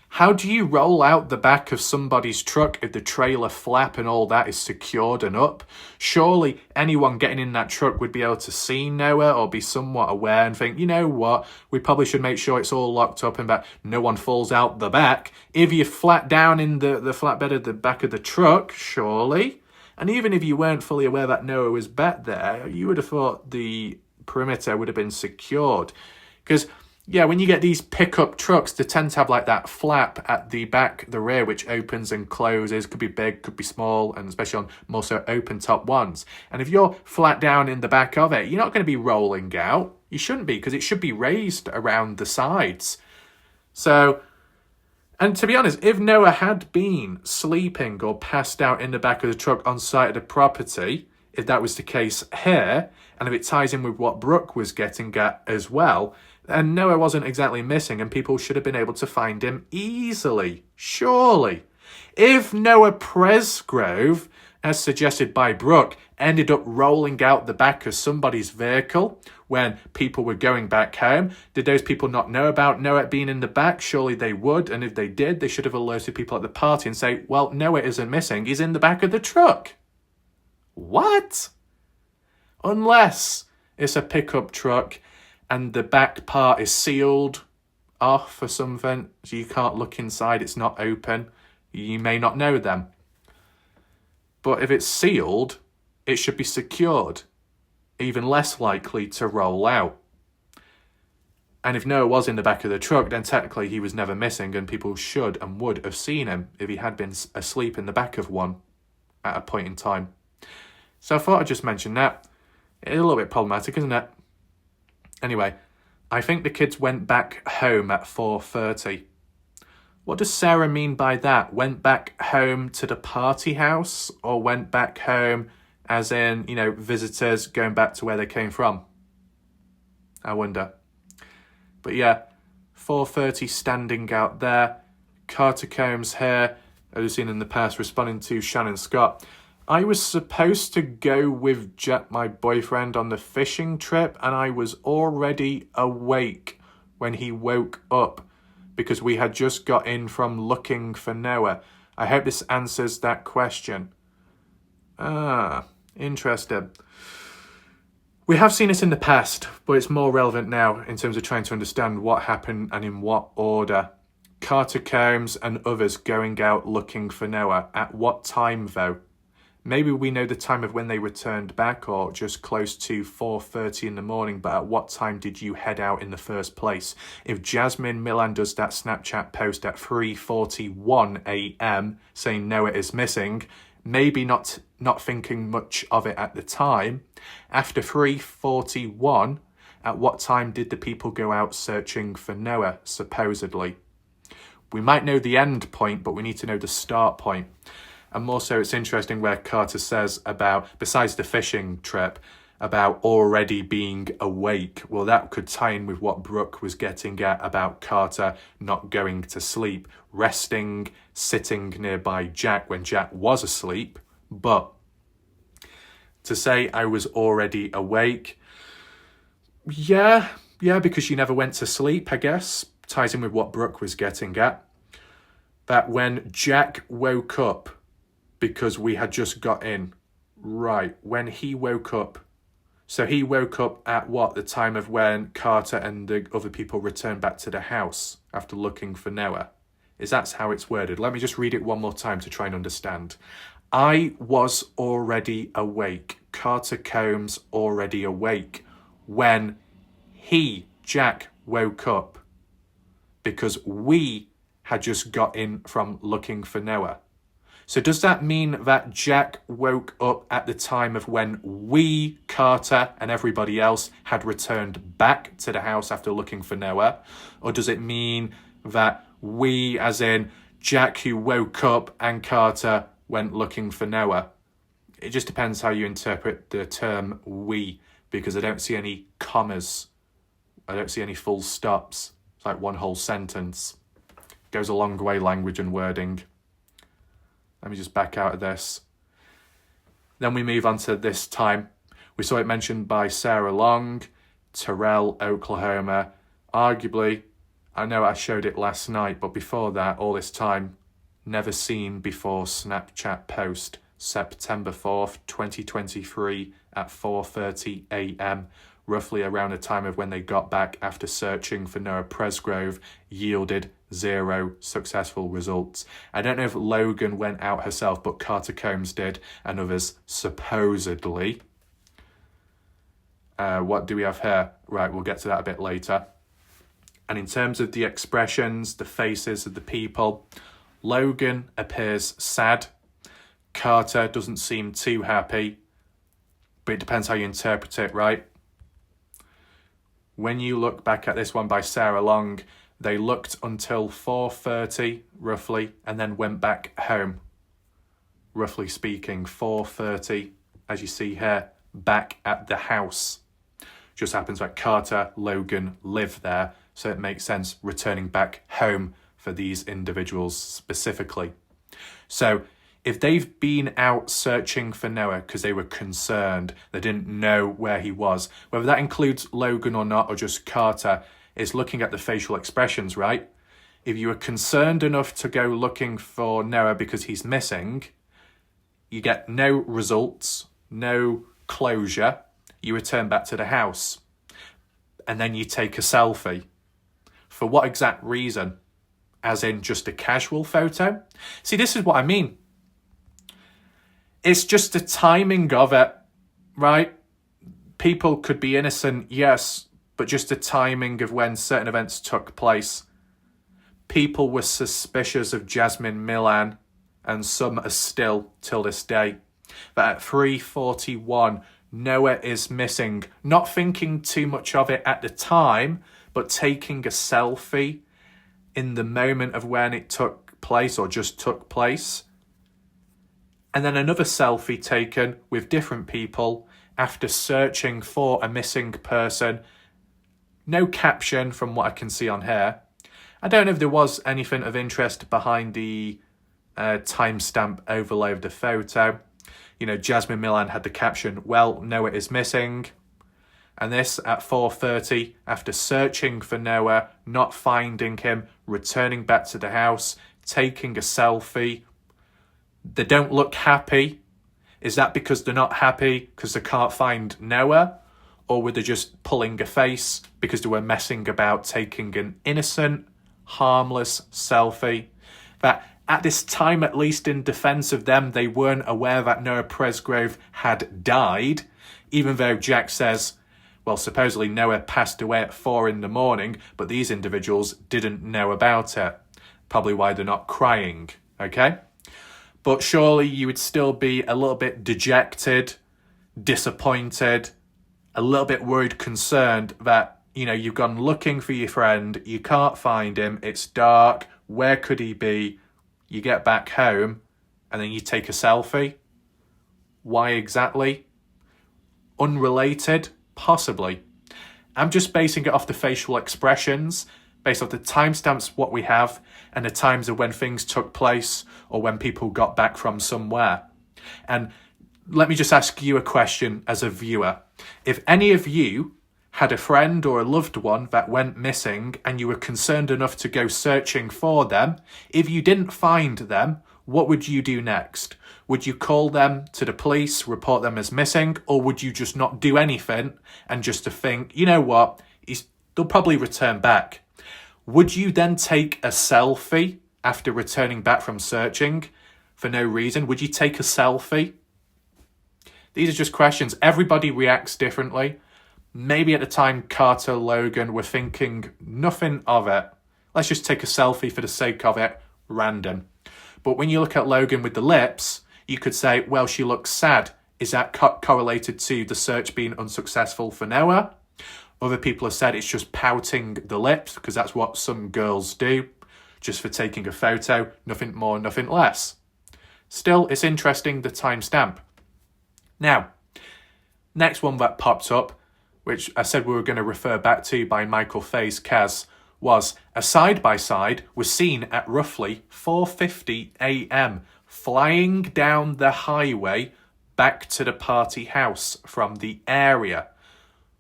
How do you roll out the back of somebody's truck if the trailer flap and all that is secured and up? Surely anyone getting in that truck would be able to see Noah or be somewhat aware and think, you know what, we probably should make sure it's all locked up and that no one falls out the back. If you're flat down in the flatbed of the back of the truck, surely. And even if you weren't fully aware that Noah was back there, you would have thought the perimeter would have been secured. Because yeah, when you get these pickup trucks, they tend to have like that flap at the back, the rear, which opens and closes. Could be big, could be small, and especially on more so open top ones. And if you're flat down in the back of it, you're not going to be rolling out. You shouldn't be, because it should be raised around the sides. So, and to be honest, if Noah had been sleeping or passed out in the back of the truck on site of the property, if that was the case here, and if it ties in with what Brooke was getting at as well, and Noah wasn't exactly missing and people should have been able to find him easily, surely. If Noah Presgrove, as suggested by Brooke, ended up rolling out the back of somebody's vehicle when people were going back home, did those people not know about Noah being in the back? Surely they would, and if they did, they should have alerted people at the party and say, well, Noah isn't missing, he's in the back of the truck. What? Unless it's a pickup truck and the back part is sealed off or something, so you can't look inside, it's not open, you may not know them. But if it's sealed, it should be secured, even less likely to roll out. And if Noah was in the back of the truck, then technically he was never missing and people should and would have seen him if he had been asleep in the back of one at a point in time. So I thought I'd just mention that. It's a little bit problematic, isn't it? Anyway, I think the kids went back home at 4:30. What does Sarah mean by that? Went back home to the party house, or went back home as in, visitors going back to where they came from? I wonder. But yeah, 4:30 standing out there. Carter Combs here, as we've seen in the past, responding to Shannon Scott. I was supposed to go with Jet, my boyfriend, on the fishing trip, and I was already awake when he woke up because we had just got in from looking for Noah. I hope this answers that question. Interesting. We have seen this in the past, but it's more relevant now in terms of trying to understand what happened and in what order. Carter Combs and others going out looking for Noah. At what time, though? Maybe we know the time of when they returned back, or just close to 4:30 in the morning, but at what time did you head out in the first place? If Jasmine Milan does that Snapchat post at 3:41 a.m. saying Noah is missing, maybe not thinking much of it at the time, after 3:41, at what time did the people go out searching for Noah, supposedly? We might know the end point, but we need to know the start point. And also, it's interesting where Carter says about, besides the fishing trip, about already being awake. Well, that could tie in with what Brooke was getting at about Carter not going to sleep, resting, sitting nearby Jack when Jack was asleep. But to say I was already awake, yeah, because she never went to sleep, I guess, ties in with what Brooke was getting at. That when Jack woke up, because we had just got in, right, when he woke up, so he woke up at what, the time of when Carter and the other people returned back to the house after looking for Noah? Is that how it's worded? Let me just read it one more time to try and understand. I was already awake. Carter Combs already awake when he, Jack, woke up, because we had just got in from looking for Noah. So does that mean that Jack woke up at the time of when we, Carter, and everybody else had returned back to the house after looking for Noah? Or does it mean that we, as in Jack who woke up and Carter went looking for Noah? It just depends how you interpret the term we, because I don't see any commas. I don't see any full stops. It's like one whole sentence. Goes a long way, language and wording. Let me just back out of this. Then we move on to this time. We saw it mentioned by Sarah Long, Terrell, Oklahoma. Arguably, I know I showed it last night, but before that, all this time, never seen before Snapchat post, September 4th, 2023 at 4:30 a.m., roughly around the time of when they got back after searching for Noah Presgrove, yielded 0 successful results. I don't know if Logan went out herself, but Carter Combs did, and others supposedly. What do we have here? Right, we'll get to that a bit later. And in terms of the expressions, the faces of the people, Logan appears sad. Carter doesn't seem too happy, but it depends how you interpret it, right? When you look back at this one by Sarah Long, they looked until 4:30, roughly, and then went back home. Roughly speaking, 4:30, as you see here, back at the house. Just happens that Carter, Logan live there, so it makes sense returning back home for these individuals specifically. So if they've been out searching for Noah because they were concerned, they didn't know where he was, whether that includes Logan or not, or just Carter, is looking at the facial expressions, right? If you were concerned enough to go looking for Noah because he's missing, you get no results, no closure, you return back to the house, and then you take a selfie. For what exact reason? As in just a casual photo? See, this is what I mean. It's just the timing of it, right? People could be innocent, yes, but just the timing of when certain events took place. People were suspicious of Jasmine Milan, and some are still till this day. But at 3:41, Noah is missing. Not thinking too much of it at the time, but taking a selfie in the moment of when it took place or just took place. And then another selfie taken with different people after searching for a missing person. No caption from what I can see on here. I don't know if there was anything of interest behind the timestamp overlay of the photo. You know, Jasmine Milan had the caption, "Well, Noah is missing." And this at 4:30, after searching for Noah, not finding him, returning back to the house, taking a selfie. They don't look happy. Is that because they're not happy because they can't find Noah? Or were they just pulling a face because they were messing about taking an innocent, harmless selfie? That At this time, at least in defence of them, they weren't aware that Noah Presgrove had died, even though Jack says, well, supposedly Noah passed away at 4 a.m, but these individuals didn't know about it. Probably why they're not crying, okay? But surely you would still be a little bit dejected, disappointed, a little bit worried, concerned that, you know, you've gone looking for your friend, you can't find him, it's dark, where could he be? You get back home and then you take a selfie. Why exactly? Unrelated? Possibly. I'm just basing it off the facial expressions, based off the timestamps what we have and the times of when things took place or when people got back from somewhere. And let me just ask you a question as a viewer. If any of you had a friend or a loved one that went missing and you were concerned enough to go searching for them, if you didn't find them, what would you do next? Would you call them to the police, report them as missing, or would you just not do anything and just to think, you know what, they'll probably return back? Would you then take a selfie after returning back from searching for no reason? Would you take a selfie? These are just questions. Everybody reacts differently. Maybe at the time Carter, Logan were thinking nothing of it. Let's just take a selfie for the sake of it, random. But when you look at Logan with the lips, you could say, well, she looks sad. Is that correlated to the search being unsuccessful for Noah? Other people have said it's just pouting the lips, because that's what some girls do, just for taking a photo, nothing more, nothing less. Still, it's interesting, the timestamp. Now, next one that popped up, which I said we were going to refer back to by Michael Faye's Kaz, was a side-by-side was seen at roughly 4:50 a.m. flying down the highway back to the party house from the area.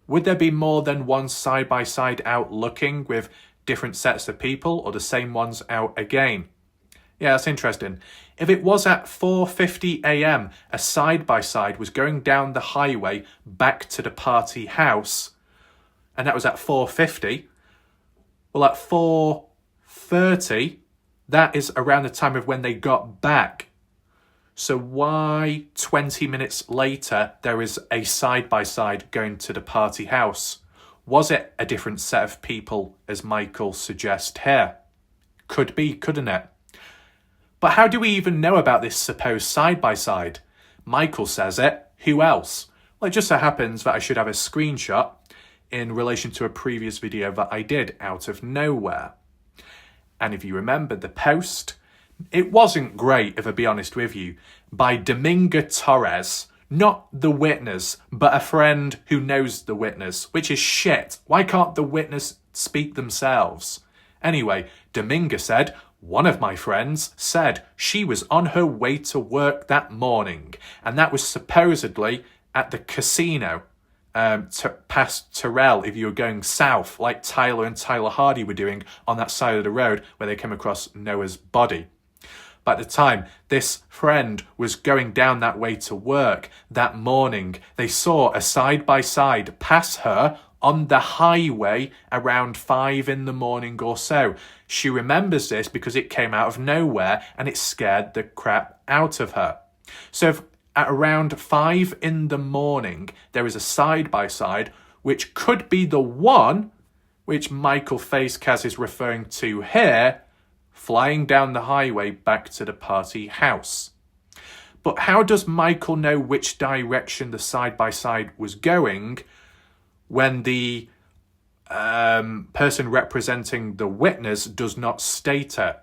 Would there be more than one side-by-side out looking with different sets of people, or the same ones out again? Yeah, that's interesting. If it was at 4:50 a.m, a side-by-side was going down the highway back to the party house, and that was at 4:50, well, at 4:30, that is around the time of when they got back. So why 20 minutes later there is a side-by-side going to the party house? Was it a different set of people, as Michael suggests here? Could be, couldn't it? But how do we even know about this supposed side-by-side? Michael says it. Who else? Well, it just so happens that I should have a screenshot in relation to a previous video that I did out of nowhere. And if you remember the post, it wasn't great, if I be honest with you, by Dominga Torres, not the witness, but a friend who knows the witness, which is shit. Why can't the witness speak themselves? Anyway, Dominga said, one of my friends said she was on her way to work that morning, and that was supposedly at the casino, past Terrell, if you were going south, like Tyler and Tyler Hardy were doing on that side of the road where they came across Noah's body. But at the time, this friend was going down that way to work that morning. They saw a side-by-side pass her on the highway around 5 a.m. or so. She remembers this because it came out of nowhere and it scared the crap out of her. So if at around 5 a.m, there is a side-by-side, which could be the one which Michael Facecast is referring to here, flying down the highway back to the party house. But how does Michael know which direction the side-by-side was going when the person representing the witness does not state it?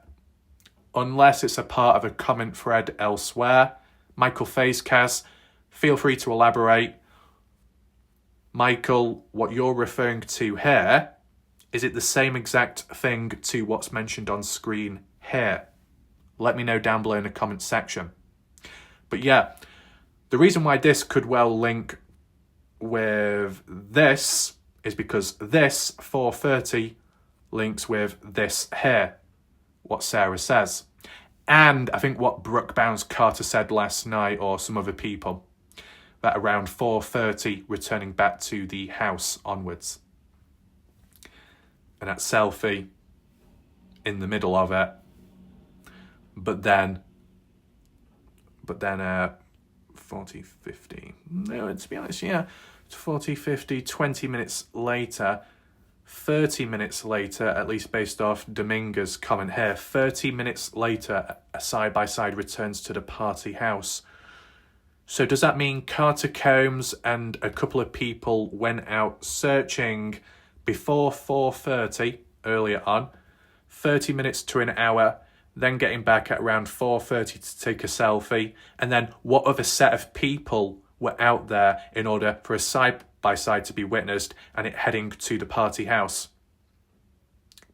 Unless it's a part of a comment thread elsewhere. Michael Facecast, feel free to elaborate. Michael, what you're referring to here, is it the same exact thing to what's mentioned on screen here? Let me know down below in the comment section. But yeah, the reason why this could well link with this is because this 4:30 links with this here, what Sarah says. And I think what Brooke Bounds Carter said last night, or some other people, that around 4:30 returning back to the house onwards. And that selfie in the middle of it. but then 40, 50, no, to be honest, yeah, 40, 50, 20 minutes later, 30 minutes later, at least based off Dominguez's comment here, 30 minutes later, a side-by-side returns to the party house. So does that mean Carter Combs and a couple of people went out searching before 4:30 earlier on, 30 minutes to an hour, then getting back at around 4:30 to take a selfie, and then what other set of people were out there in order for a side-by-side to be witnessed and it heading to the party house?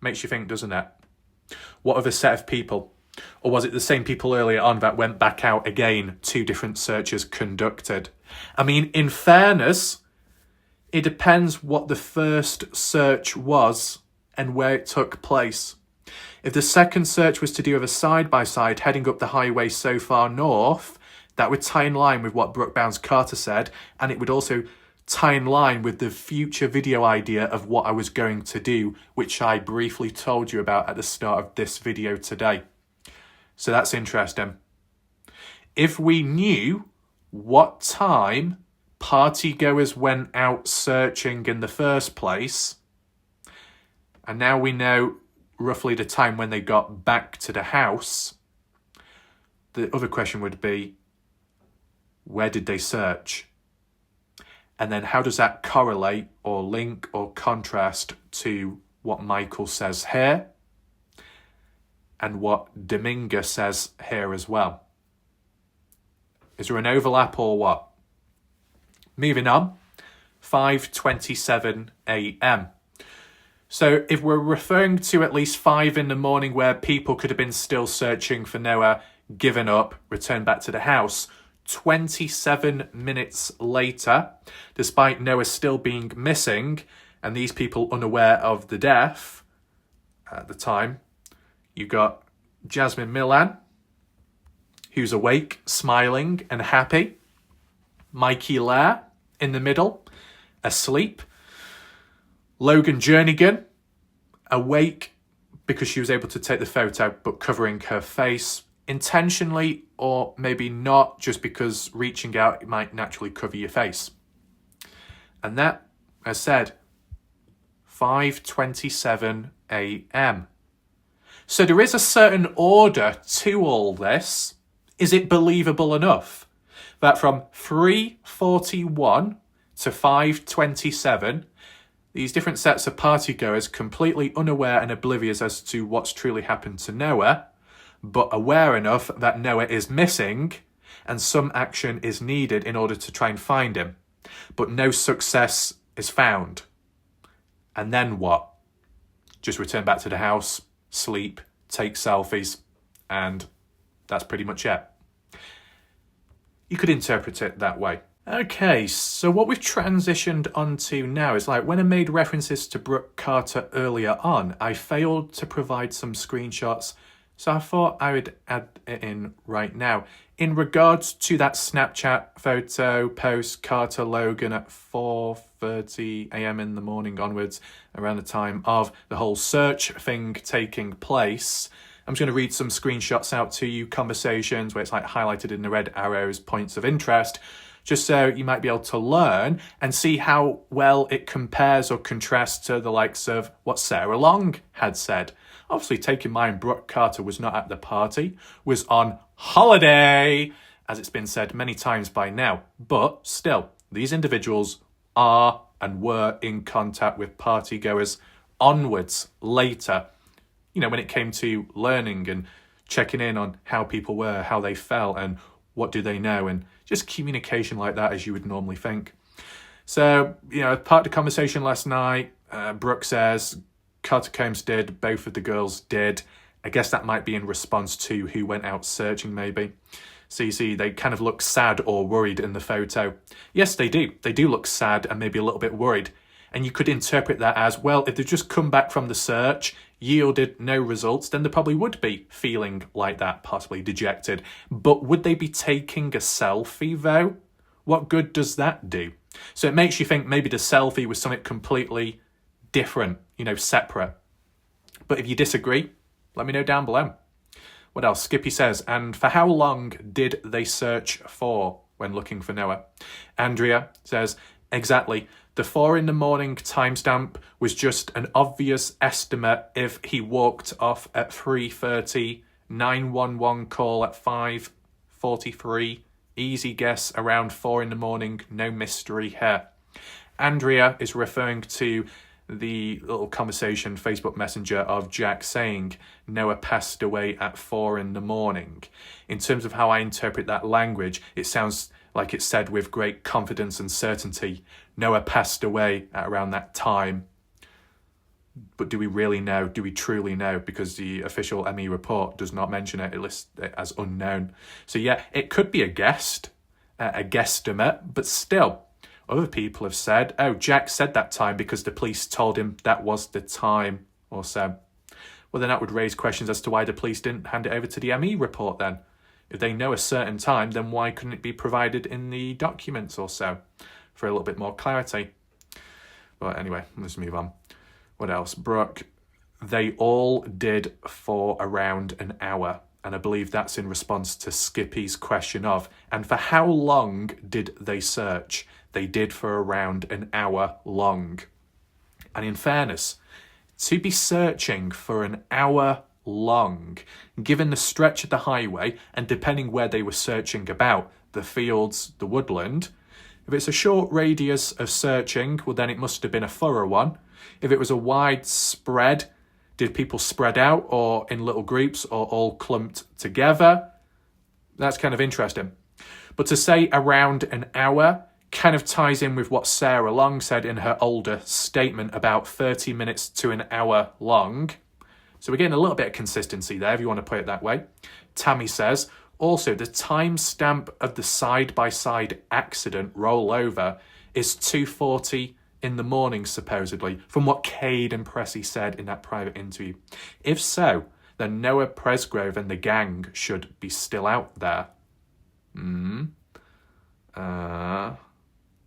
Makes you think, doesn't it? What other set of people? Or was it the same people earlier on that went back out again, 2 different searches conducted? I mean, in fairness, it depends what the first search was and where it took place. If the second search was to do with a side-by-side heading up the highway so far north, that would tie in line with what Brooke Bounds Carter said, and it would also tie in line with the future video idea of what I was going to do, which I briefly told you about at the start of this video today. So that's interesting. If we knew what time partygoers went out searching in the first place, and now we know roughly the time when they got back to the house, the other question would be, where did they search? And then how does that correlate or link or contrast to what Michael says here and what Dominguez says here as well? Is there an overlap or what? Moving on, 5:27 a.m. So if we're referring to at least 5 in the morning where people could have been still searching for Noah, given up, returned back to the house, 27 minutes later, despite Noah still being missing and these people unaware of the death at the time, you got Jasmine Milan, who's awake, smiling and happy. Mikey Lair in the middle, asleep. Logan Jernigan, awake because she was able to take the photo but covering her face, intentionally or maybe not, just because reaching out it might naturally cover your face. And that, as said, 5:27 a.m. So there is a certain order to all this. Is it believable enough that from 3:41 to 5:27, these different sets of partygoers, completely unaware and oblivious as to what's truly happened to Noah, but aware enough that Noah is missing and some action is needed in order to try and find him, but no success is found? And then what? Just return back to the house, sleep, take selfies, and that's pretty much it. You could interpret it that way. Okay, so what we've transitioned onto now is like when I made references to Brooke Carter earlier on, I failed to provide some screenshots, so I thought I would add it in right now. In regards to that Snapchat photo post Carter Logan at 4:30 a.m. in the morning onwards, around the time of the whole search thing taking place, I'm just going to read some screenshots out to you, conversations where it's like highlighted in the red arrows, points of interest, just so you might be able to learn and see how well it compares or contrasts to the likes of what Sarah Long had said. Obviously, take in mind, Brooke Carter was not at the party, was on holiday, as it's been said many times by now. But still, these individuals are and were in contact with partygoers onwards later, you know, when it came to learning and checking in on how people were, how they felt, and what do they know, and just communication like that as you would normally think. So, you know, part of the conversation last night, Brooke says Carter Combs did, both of the girls did. I guess that might be in response to who went out searching, maybe. So you see, they kind of look sad or worried in the photo. Yes, they do. They do look sad and maybe a little bit worried. And you could interpret that as, well, if they've just come back from the search, yielded no results, then they probably would be feeling like that, possibly dejected. But would they be taking a selfie, though? What good does that do? So it makes you think maybe the selfie was something completely different, you know, separate. But if you disagree, let me know down below. What else? Skippy says, and for how long did they search for when looking for Noah? Andrea says, exactly. The 4 a.m. timestamp was just an obvious estimate if he walked off at 3:30, 911 call at 5:43, easy guess around 4 a.m, no mystery here. Andrea is referring to the little conversation, Facebook Messenger, of Jack saying Noah passed away at 4 a.m. In terms of how I interpret that language, it sounds like it's said with great confidence and certainty. Noah passed away at around that time. But do we really know? Do we truly know? Because the official ME report does not mention it. It lists it as unknown. So yeah, it could be a guesstimate, but still, other people have said, oh, Jack said that time because the police told him that was the time or so. Well, then that would raise questions as to why the police didn't hand it over to the ME report then. If they know a certain time, then why couldn't it be provided in the documents or so for a little bit more clarity? But anyway, let's move on. What else? Brooke, they all did for around an hour. And I believe that's in response to Skippy's question of, and for how long did they search? They did for around an hour long. And in fairness, to be searching for an hour long, given the stretch of the highway and depending where they were searching about, the fields, the woodland, if it's a short radius of searching, well then it must have been a thorough one. If it was a wide spread, did people spread out or in little groups or all clumped together? That's kind of interesting. But to say around an hour kind of ties in with what Sarah Long said in her older statement about 30 minutes to an hour long. So we're getting a little bit of consistency there, if you want to put it that way. Tammy says, also, the timestamp of the side-by-side accident rollover is 2:40 in the morning, supposedly, from what Cade and Pressy said in that private interview. If so, then Noah Presgrove and the gang should be still out there.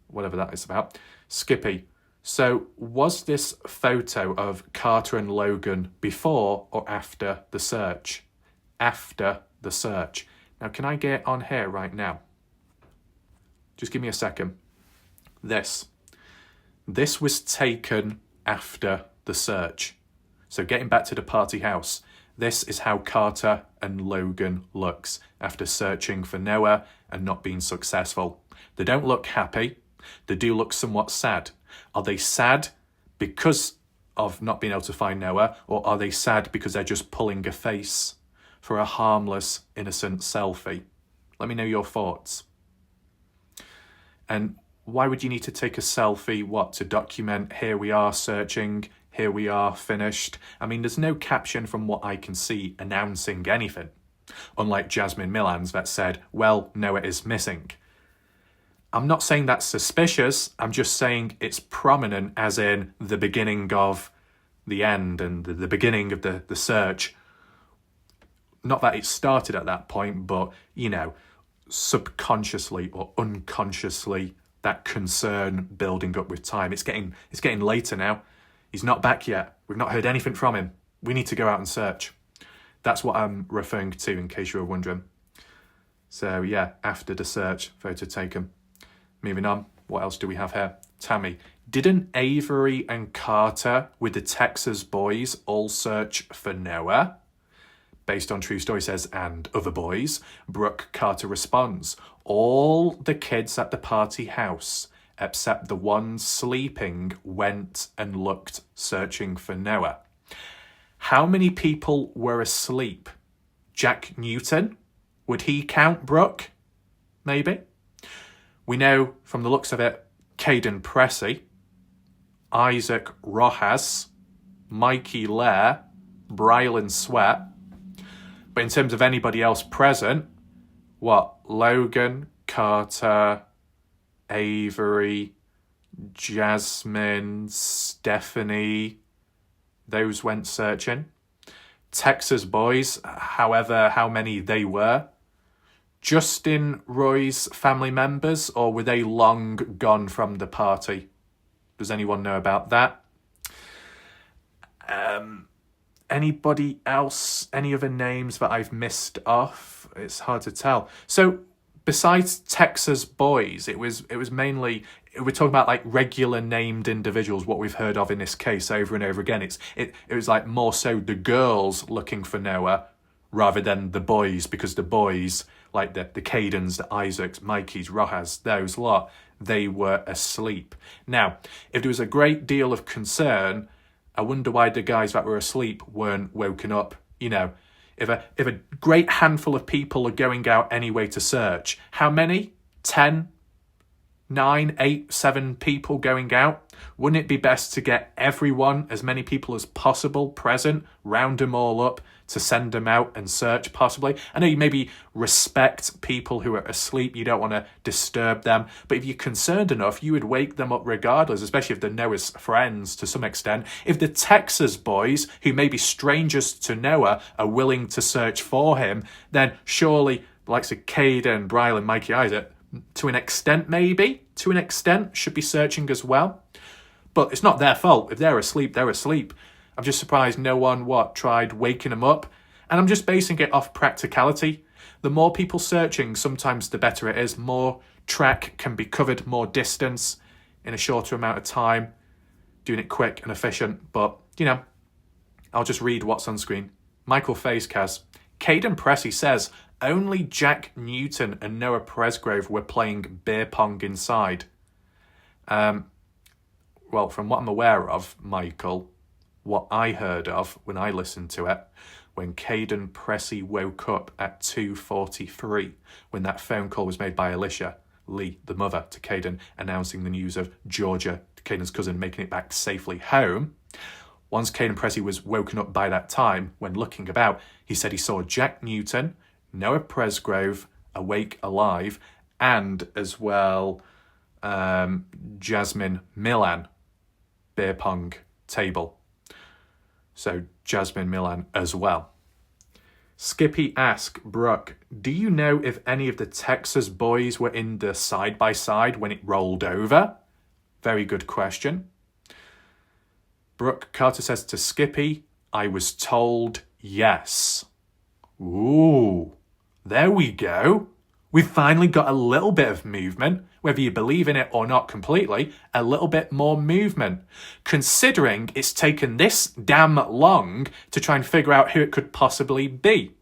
Whatever that is about. Skippy, so was this photo of Carter and Logan before or after the search? After the search. Now, can I get on here right now? Just give me a second. This was taken after the search. So getting back to the party house, this is how Carter and Logan looks after searching for Noah and not being successful. They don't look happy. They do look somewhat sad. Are they sad because of not being able to find Noah, or are they sad because they're just pulling a face for a harmless, innocent selfie? Let me know your thoughts. And why would you need to take a selfie? What, to document, here we are searching, here we are finished? I mean, there's no caption from what I can see announcing anything. Unlike Jasmine Millans that said, well, Noah is missing. I'm not saying that's suspicious, I'm just saying it's prominent as in the beginning of the end and the beginning of the search. Not that it started at that point, but, you know, subconsciously or unconsciously, that concern building up with time. It's getting later now. He's not back yet. We've not heard anything from him. We need to go out and search. That's what I'm referring to, in case you were wondering. So, yeah, after the search, photo taken. Moving on, what else do we have here? Tammy, didn't Avery and Carter with the Texas boys all search for Noah? Based on true story says, and other boys. Brooke Carter responds, all the kids at the party house, except the ones sleeping, went and looked searching for Noah. How many people were asleep? Jack Newton? Would he count, Brooke? Maybe. We know from the looks of it, Caden Pressey, Isaac Rojas, Mikey Lair, Brylan Sweat. But in terms of anybody else present, what? Logan, Carter, Avery, Jasmine, Stephanie, those went searching. Texas boys, however, how many they were. Justin Roy's family members, or were they long gone from the party? Does anyone know about that? Anybody else? Any other names that I've missed off? It's hard to tell. So besides Texas boys, it was mainly, we're talking about like regular named individuals, what we've heard of in this case over and over again. It was like more so the girls looking for Noah rather than the boys, because the boys, like the Cadens, the Isaacs, Mikeys, Rojas, those lot, they were asleep. Now, if there was a great deal of concern, I wonder why the guys that were asleep weren't woken up. You know, if a great handful of people are going out anyway to search, how many? 10, 9, 8, 7 people going out? Wouldn't it be best to get everyone, as many people as possible present, round them all up to send them out and search possibly? I know you maybe respect people who are asleep, you don't want to disturb them, but if you're concerned enough, you would wake them up regardless, especially if they're Noah's friends to some extent. If the Texas boys, who may be strangers to Noah, are willing to search for him, then surely the likes of Caden, Brylan, Mikey, Isaac, to an extent should be searching as well. But it's not their fault. If they're asleep, they're asleep. I'm just surprised no one, tried waking them up. And I'm just basing it off practicality. The more people searching, sometimes the better it is. More track can be covered, more distance in a shorter amount of time. Doing it quick and efficient. But, I'll just read what's on screen. Michael Facecast. Caden Pressey says, only Jack Newton and Noah Presgrove were playing beer pong inside. Well, from what I'm aware of, Michael, what I heard of when I listened to it, when Caden Pressey woke up at 2:43, when that phone call was made by Alicia Lee, the mother to Caden, announcing the news of Georgia, Caden's cousin, making it back safely home. Once Caden Pressey was woken up by that time, when looking about, he said he saw Jack Newton, Noah Presgrove, awake, alive, and as well Jasmine Milan, beer pong table. So Jasmine Milan as well. Skippy asked Brooke, do you know if any of the Texas boys were in the side-by-side when it rolled over? Very good question. Brooke Carter says to Skippy, I was told yes. Ooh, there we go. We've finally got a little bit of movement, whether you believe in it or not completely, a little bit more movement. Considering it's taken this damn long to try and figure out who it could possibly be.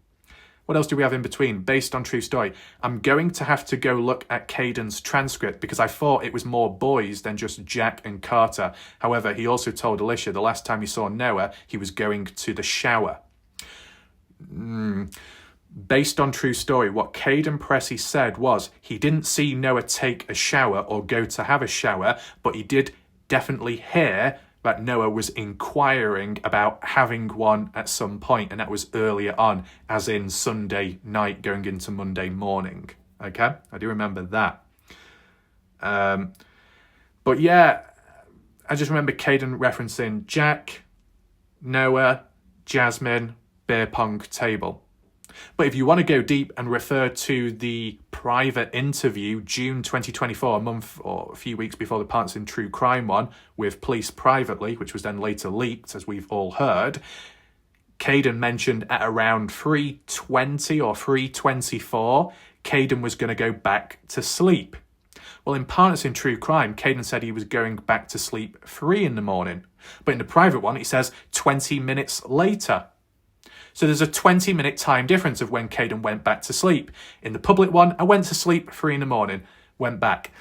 What else do we have in between? Based on true story. I'm going to have to go look at Caden's transcript because I thought it was more boys than just Jack and Carter. However, he also told Alicia the last time he saw Noah, he was going to the shower. Based on true story, what Caden Pressey said was he didn't see Noah take a shower or go to have a shower, but he did definitely hear that Noah was inquiring about having one at some point, and that was earlier on, as in Sunday night going into Monday morning. Okay? I do remember that. But yeah, I just remember Caden referencing Jack, Noah, Jasmine, beer pong table. But if you want to go deep and refer to the private interview, June 2024, a month or a few weeks before the Partners in True Crime one, with police privately, which was then later leaked, as we've all heard, Caden mentioned at around 3:20 or 3:24, Caden was going to go back to sleep. Well, in Partners in True Crime, Caden said he was going back to sleep 3 a.m. But in the private one, he says 20 minutes later. So there's a 20-minute time difference of when Caden went back to sleep. In the public one, I went to sleep 3 a.m, went back.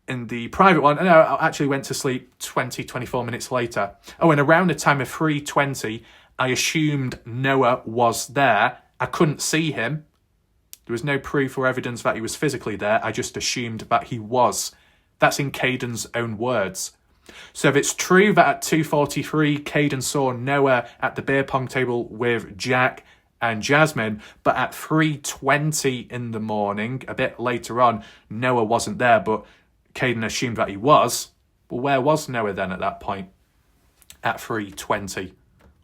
In the private one, no, I actually went to sleep 24 minutes later. Oh, and around the time of 3:20, I assumed Noah was there. I couldn't see him. There was no proof or evidence that he was physically there. I just assumed that he was. That's in Caden's own words. So if it's true that at 2:43, Caden saw Noah at the beer pong table with Jack and Jasmine, but at 3:20 in the morning, a bit later on, Noah wasn't there, but Caden assumed that he was. Well, where was Noah then at that point? At 3:20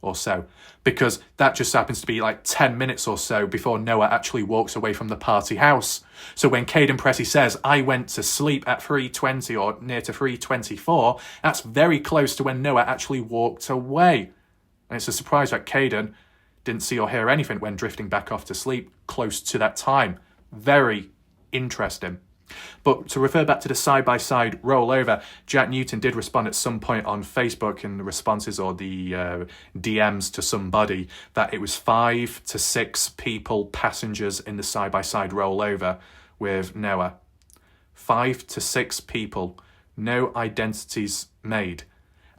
or so, because that just happens to be like 10 minutes or so before Noah actually walks away from the party house. So when Caden Pressey says, I went to sleep at 3:20 or near to 3:24, that's very close to when Noah actually walked away. And it's a surprise that Caden didn't see or hear anything when drifting back off to sleep close to that time. Very interesting. But to refer back to the side-by-side rollover, Jack Newton did respond at some point on Facebook in the responses or the DMs to somebody that it was 5 to 6 people, passengers in the side-by-side rollover with Noah. 5 to 6 people, no identities made.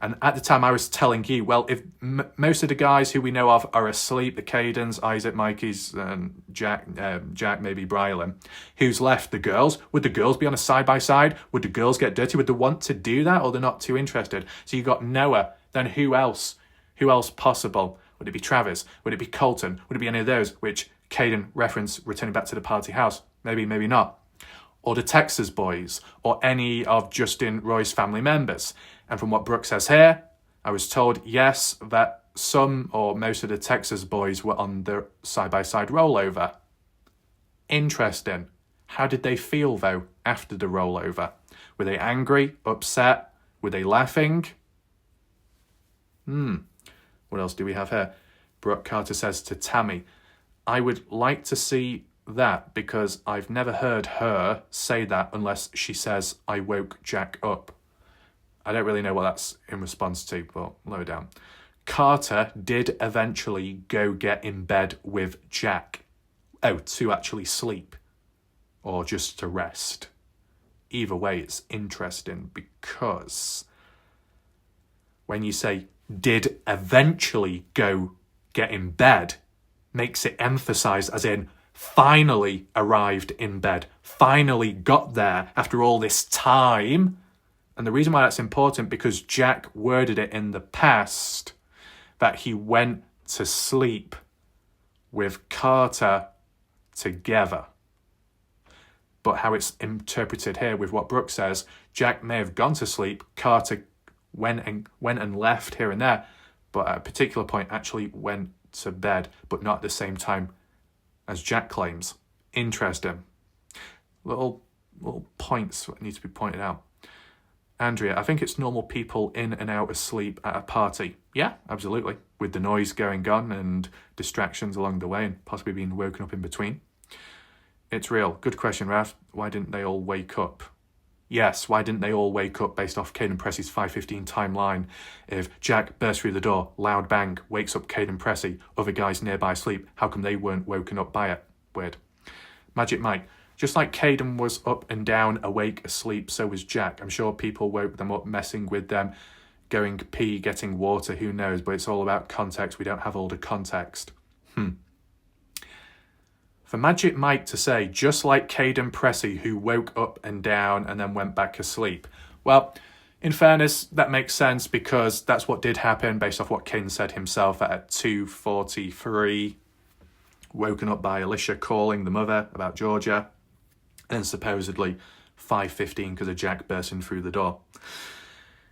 And at the time I was telling you, well, if most of the guys who we know of are asleep, the Cadens, Isaac, Mikey's, and Jack, maybe Brylan, who's left? The girls? Would the girls be on a side-by-side? Would the girls get dirty? Would they want to do that, or they're not too interested? So you got Noah, then who else? Who else possible? Would it be Travis? Would it be Colton? Would it be any of those, which Caden referenced returning back to the party house? Maybe, maybe not. Or the Texas boys, or any of Justin Roy's family members. And from what Brooke says here, I was told, yes, that some or most of the Texas boys were on the side-by-side rollover. Interesting. How did they feel, though, after the rollover? Were they angry, upset? Were they laughing? What else do we have here? Brooke Carter says to Tammy, I would like to see that because I've never heard her say that unless she says, I woke Jack up. I don't really know what that's in response to, but lower down. Carter did eventually go get in bed with Jack. Oh, to actually sleep. Or just to rest. Either way, it's interesting because when you say did eventually go get in bed, makes it emphasised as in finally arrived in bed, finally got there after all this time. And the reason why that's important, because Jack worded it in the past that he went to sleep with Carter together. But how it's interpreted here with what Brooke says, Jack may have gone to sleep, Carter went and left here and there, but at a particular point actually went to bed, but not at the same time as Jack claims. Interesting. Little points that need to be pointed out. Andrea, I think it's normal people in and out of sleep at a party. Yeah, absolutely. With the noise going on and distractions along the way and possibly being woken up in between. It's real. Good question, Raf. Why didn't they all wake up? Yes, why didn't they all wake up based off Caden Pressey's 5:15 timeline? If Jack bursts through the door, loud bang, wakes up Caden Pressey, other guys nearby sleep, how come they weren't woken up by it? Weird. Magic Mike, just like Caden was up and down, awake, asleep, so was Jack. I'm sure people woke them up, messing with them, going pee, getting water, who knows, but it's all about context. We don't have all the context. For Magic Mike to say, just like Caden Pressey, who woke up and down and then went back asleep. Well, in fairness, that makes sense because that's what did happen based off what Caden said himself at 2:43. Woken up by Alicia calling the mother about Georgia. And supposedly 5:15 because of Jack bursting through the door.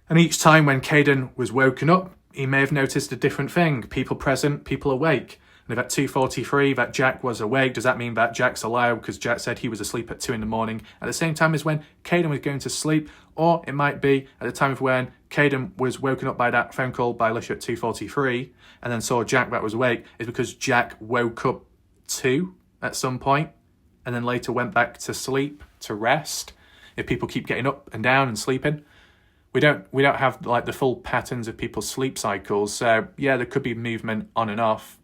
And each time when Caden was woken up, he may have noticed a different thing. People present, people awake. And if at 2:43 that Jack was awake, does that mean that Jack's allowed because Jack said he was asleep at 2 a.m. at the same time as when Caden was going to sleep? Or it might be at the time of when Caden was woken up by that phone call by Alicia at 2:43 and then saw Jack that was awake, is because Jack woke up too at some point and then later went back to sleep to rest. If people keep getting up and down and sleeping, we don't have like the full patterns of people's sleep cycles. So yeah, there could be movement on and off.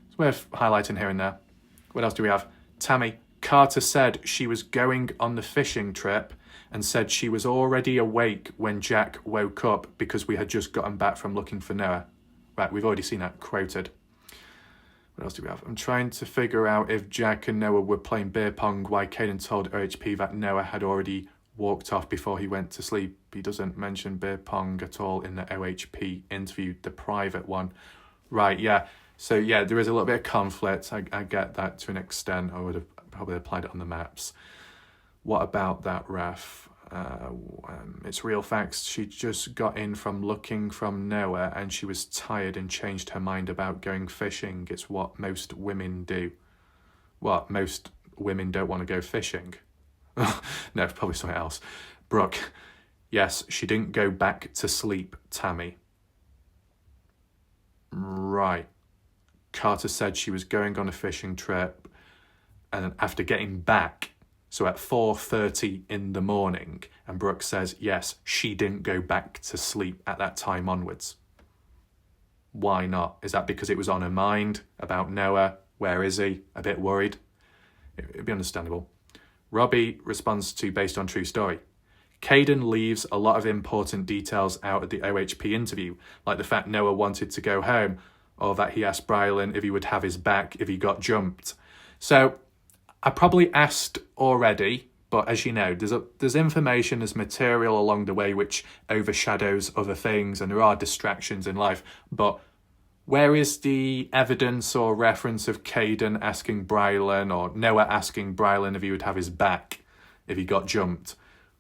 It's worth highlighting here and there. What else do we have? Tammy, Carter said she was going on the fishing trip and said she was already awake when Jack woke up because we had just gotten back from looking for Noah. Right, we've already seen that quoted. What else do we have? I'm trying to figure out if Jack and Noah were playing beer pong, why Caden told OHP that Noah had already walked off before he went to sleep. He doesn't mention beer pong at all in the OHP interview, the private one. Right, yeah. So, yeah, there is a little bit of conflict. I get that to an extent. I would have probably applied it on the maps. What about that, Raf? It's real facts. She just got in from looking from Noah and she was tired and changed her mind about going fishing. It's what most women do. What? Most women don't want to go fishing? No, probably something else. Brooke, yes, she didn't go back to sleep, Tammy. Right. Carter said she was going on a fishing trip, and then after getting back, so at 4:30 in the morning, and Brooke says, yes, she didn't go back to sleep at that time onwards. Why not? Is that because it was on her mind about Noah? Where is he? A bit worried? It'd be understandable. Robbie responds to based on true story. Caden leaves a lot of important details out at the OHP interview, like the fact Noah wanted to go home, or that he asked Brylan if he would have his back if he got jumped. So I probably asked already, but as you know, there's information, there's material along the way which overshadows other things, and there are distractions in life. But where is the evidence or reference of Caden asking Brylan, or Noah asking Brylan if he would have his back if he got jumped?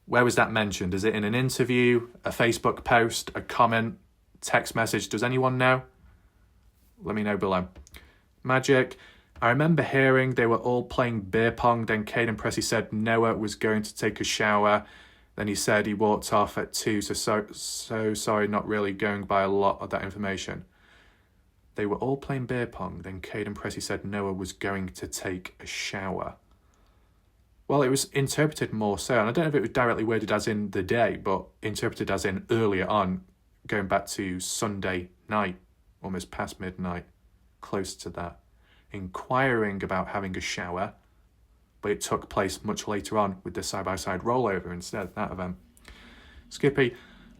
Where was that mentioned? Is it in an interview, a Facebook post, a comment, text message? Does anyone know? Let me know below. Magic. I remember hearing they were all playing beer pong. Then Caden Pressey said Noah was going to take a shower. Then he said he walked off at 2. So sorry, not really going by a lot of that information. They were all playing beer pong. Then Caden Pressey said Noah was going to take a shower. Well, it was interpreted more so, and I don't know if it was directly worded as in the day, but interpreted as in earlier on, going back to Sunday night, almost past midnight, close to that, inquiring about having a shower, but it took place much later on with the side-by-side rollover instead of that event. Skippy,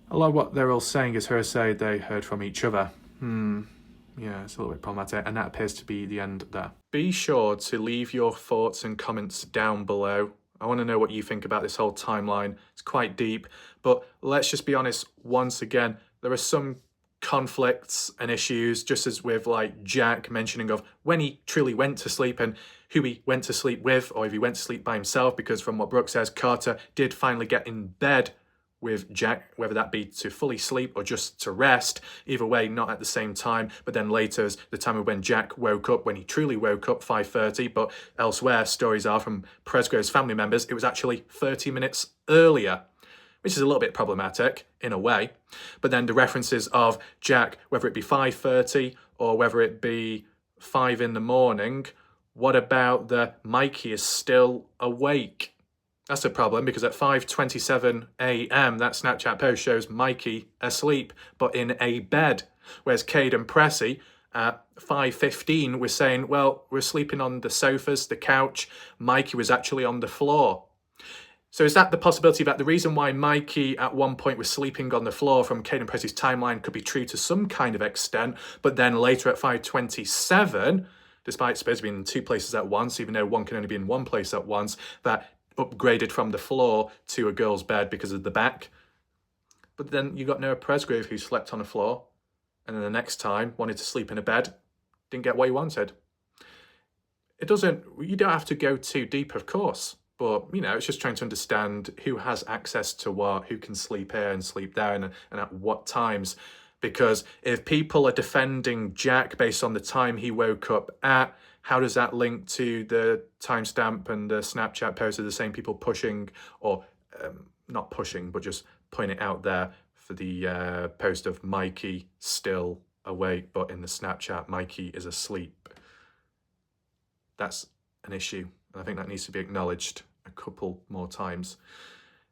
a lot of what they're all saying is hearsay they heard from each other. Yeah, it's a little bit problematic, and that appears to be the end there. Be sure to leave your thoughts and comments down below. I want to know what you think about this whole timeline. It's quite deep, but let's just be honest, once again, there are some conflicts and issues, just as with like Jack mentioning of when he truly went to sleep and who he went to sleep with, or if he went to sleep by himself, because from what Brooke says, Carter did finally get in bed with Jack, whether that be to fully sleep or just to rest. Either way, not at the same time. But then later, the time of when Jack woke up, when he truly woke up, 5:30. But elsewhere, stories are from Presgrove's family members, it was actually 30 minutes earlier, which is a little bit problematic in a way. But then the references of Jack, whether it be 5:30 or whether it be 5 in the morning, what about the Mikey is still awake? That's a problem, because at 5:27 a.m. that Snapchat post shows Mikey asleep, but in a bed. Whereas Caden Pressey at 5:15 was saying, well, we're sleeping on the sofas, the couch. Mikey was actually on the floor. So is that the possibility that the reason why Mikey at one point was sleeping on the floor from Caden Pressey's timeline could be true to some kind of extent, but then later at 5:27, despite supposed to be in 2 places at once, even though one can only be in 1 place at once, that upgraded from the floor to a girl's bed because of the back. But then you got Noah Presgrove who slept on the floor, and then the next time wanted to sleep in a bed, didn't get what he wanted. You don't have to go too deep, of course, but it's just trying to understand who has access to what, who can sleep here and sleep there, and at what times. Because if people are defending Jack based on the time he woke up at, how does that link to the timestamp and the Snapchat post of the same people pushing, or not pushing, but just putting it out there for the post of Mikey still awake, but in the Snapchat, Mikey is asleep? That's an issue, and I think that needs to be acknowledged a couple more times.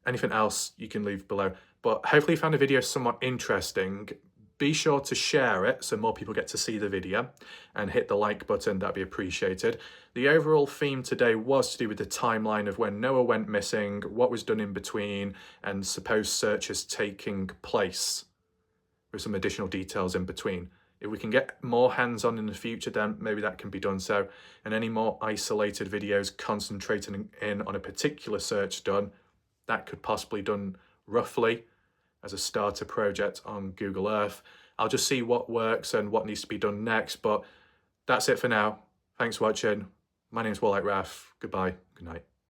Anything else you can leave below. But hopefully you found the video somewhat interesting. Be sure to share it so more people get to see the video, and hit the like button, that'd be appreciated. The overall theme today was to do with the timeline of when Noah went missing, what was done in between, and supposed searches taking place, with some additional details in between. If we can get more hands-on in the future, then maybe that can be done so. And any more isolated videos concentrating in on a particular search done, that could possibly done roughly as a starter project on Google Earth. I'll just see what works and what needs to be done next, but that's it for now. Thanks for watching. My name's Warlike Raf. Goodbye. Good night.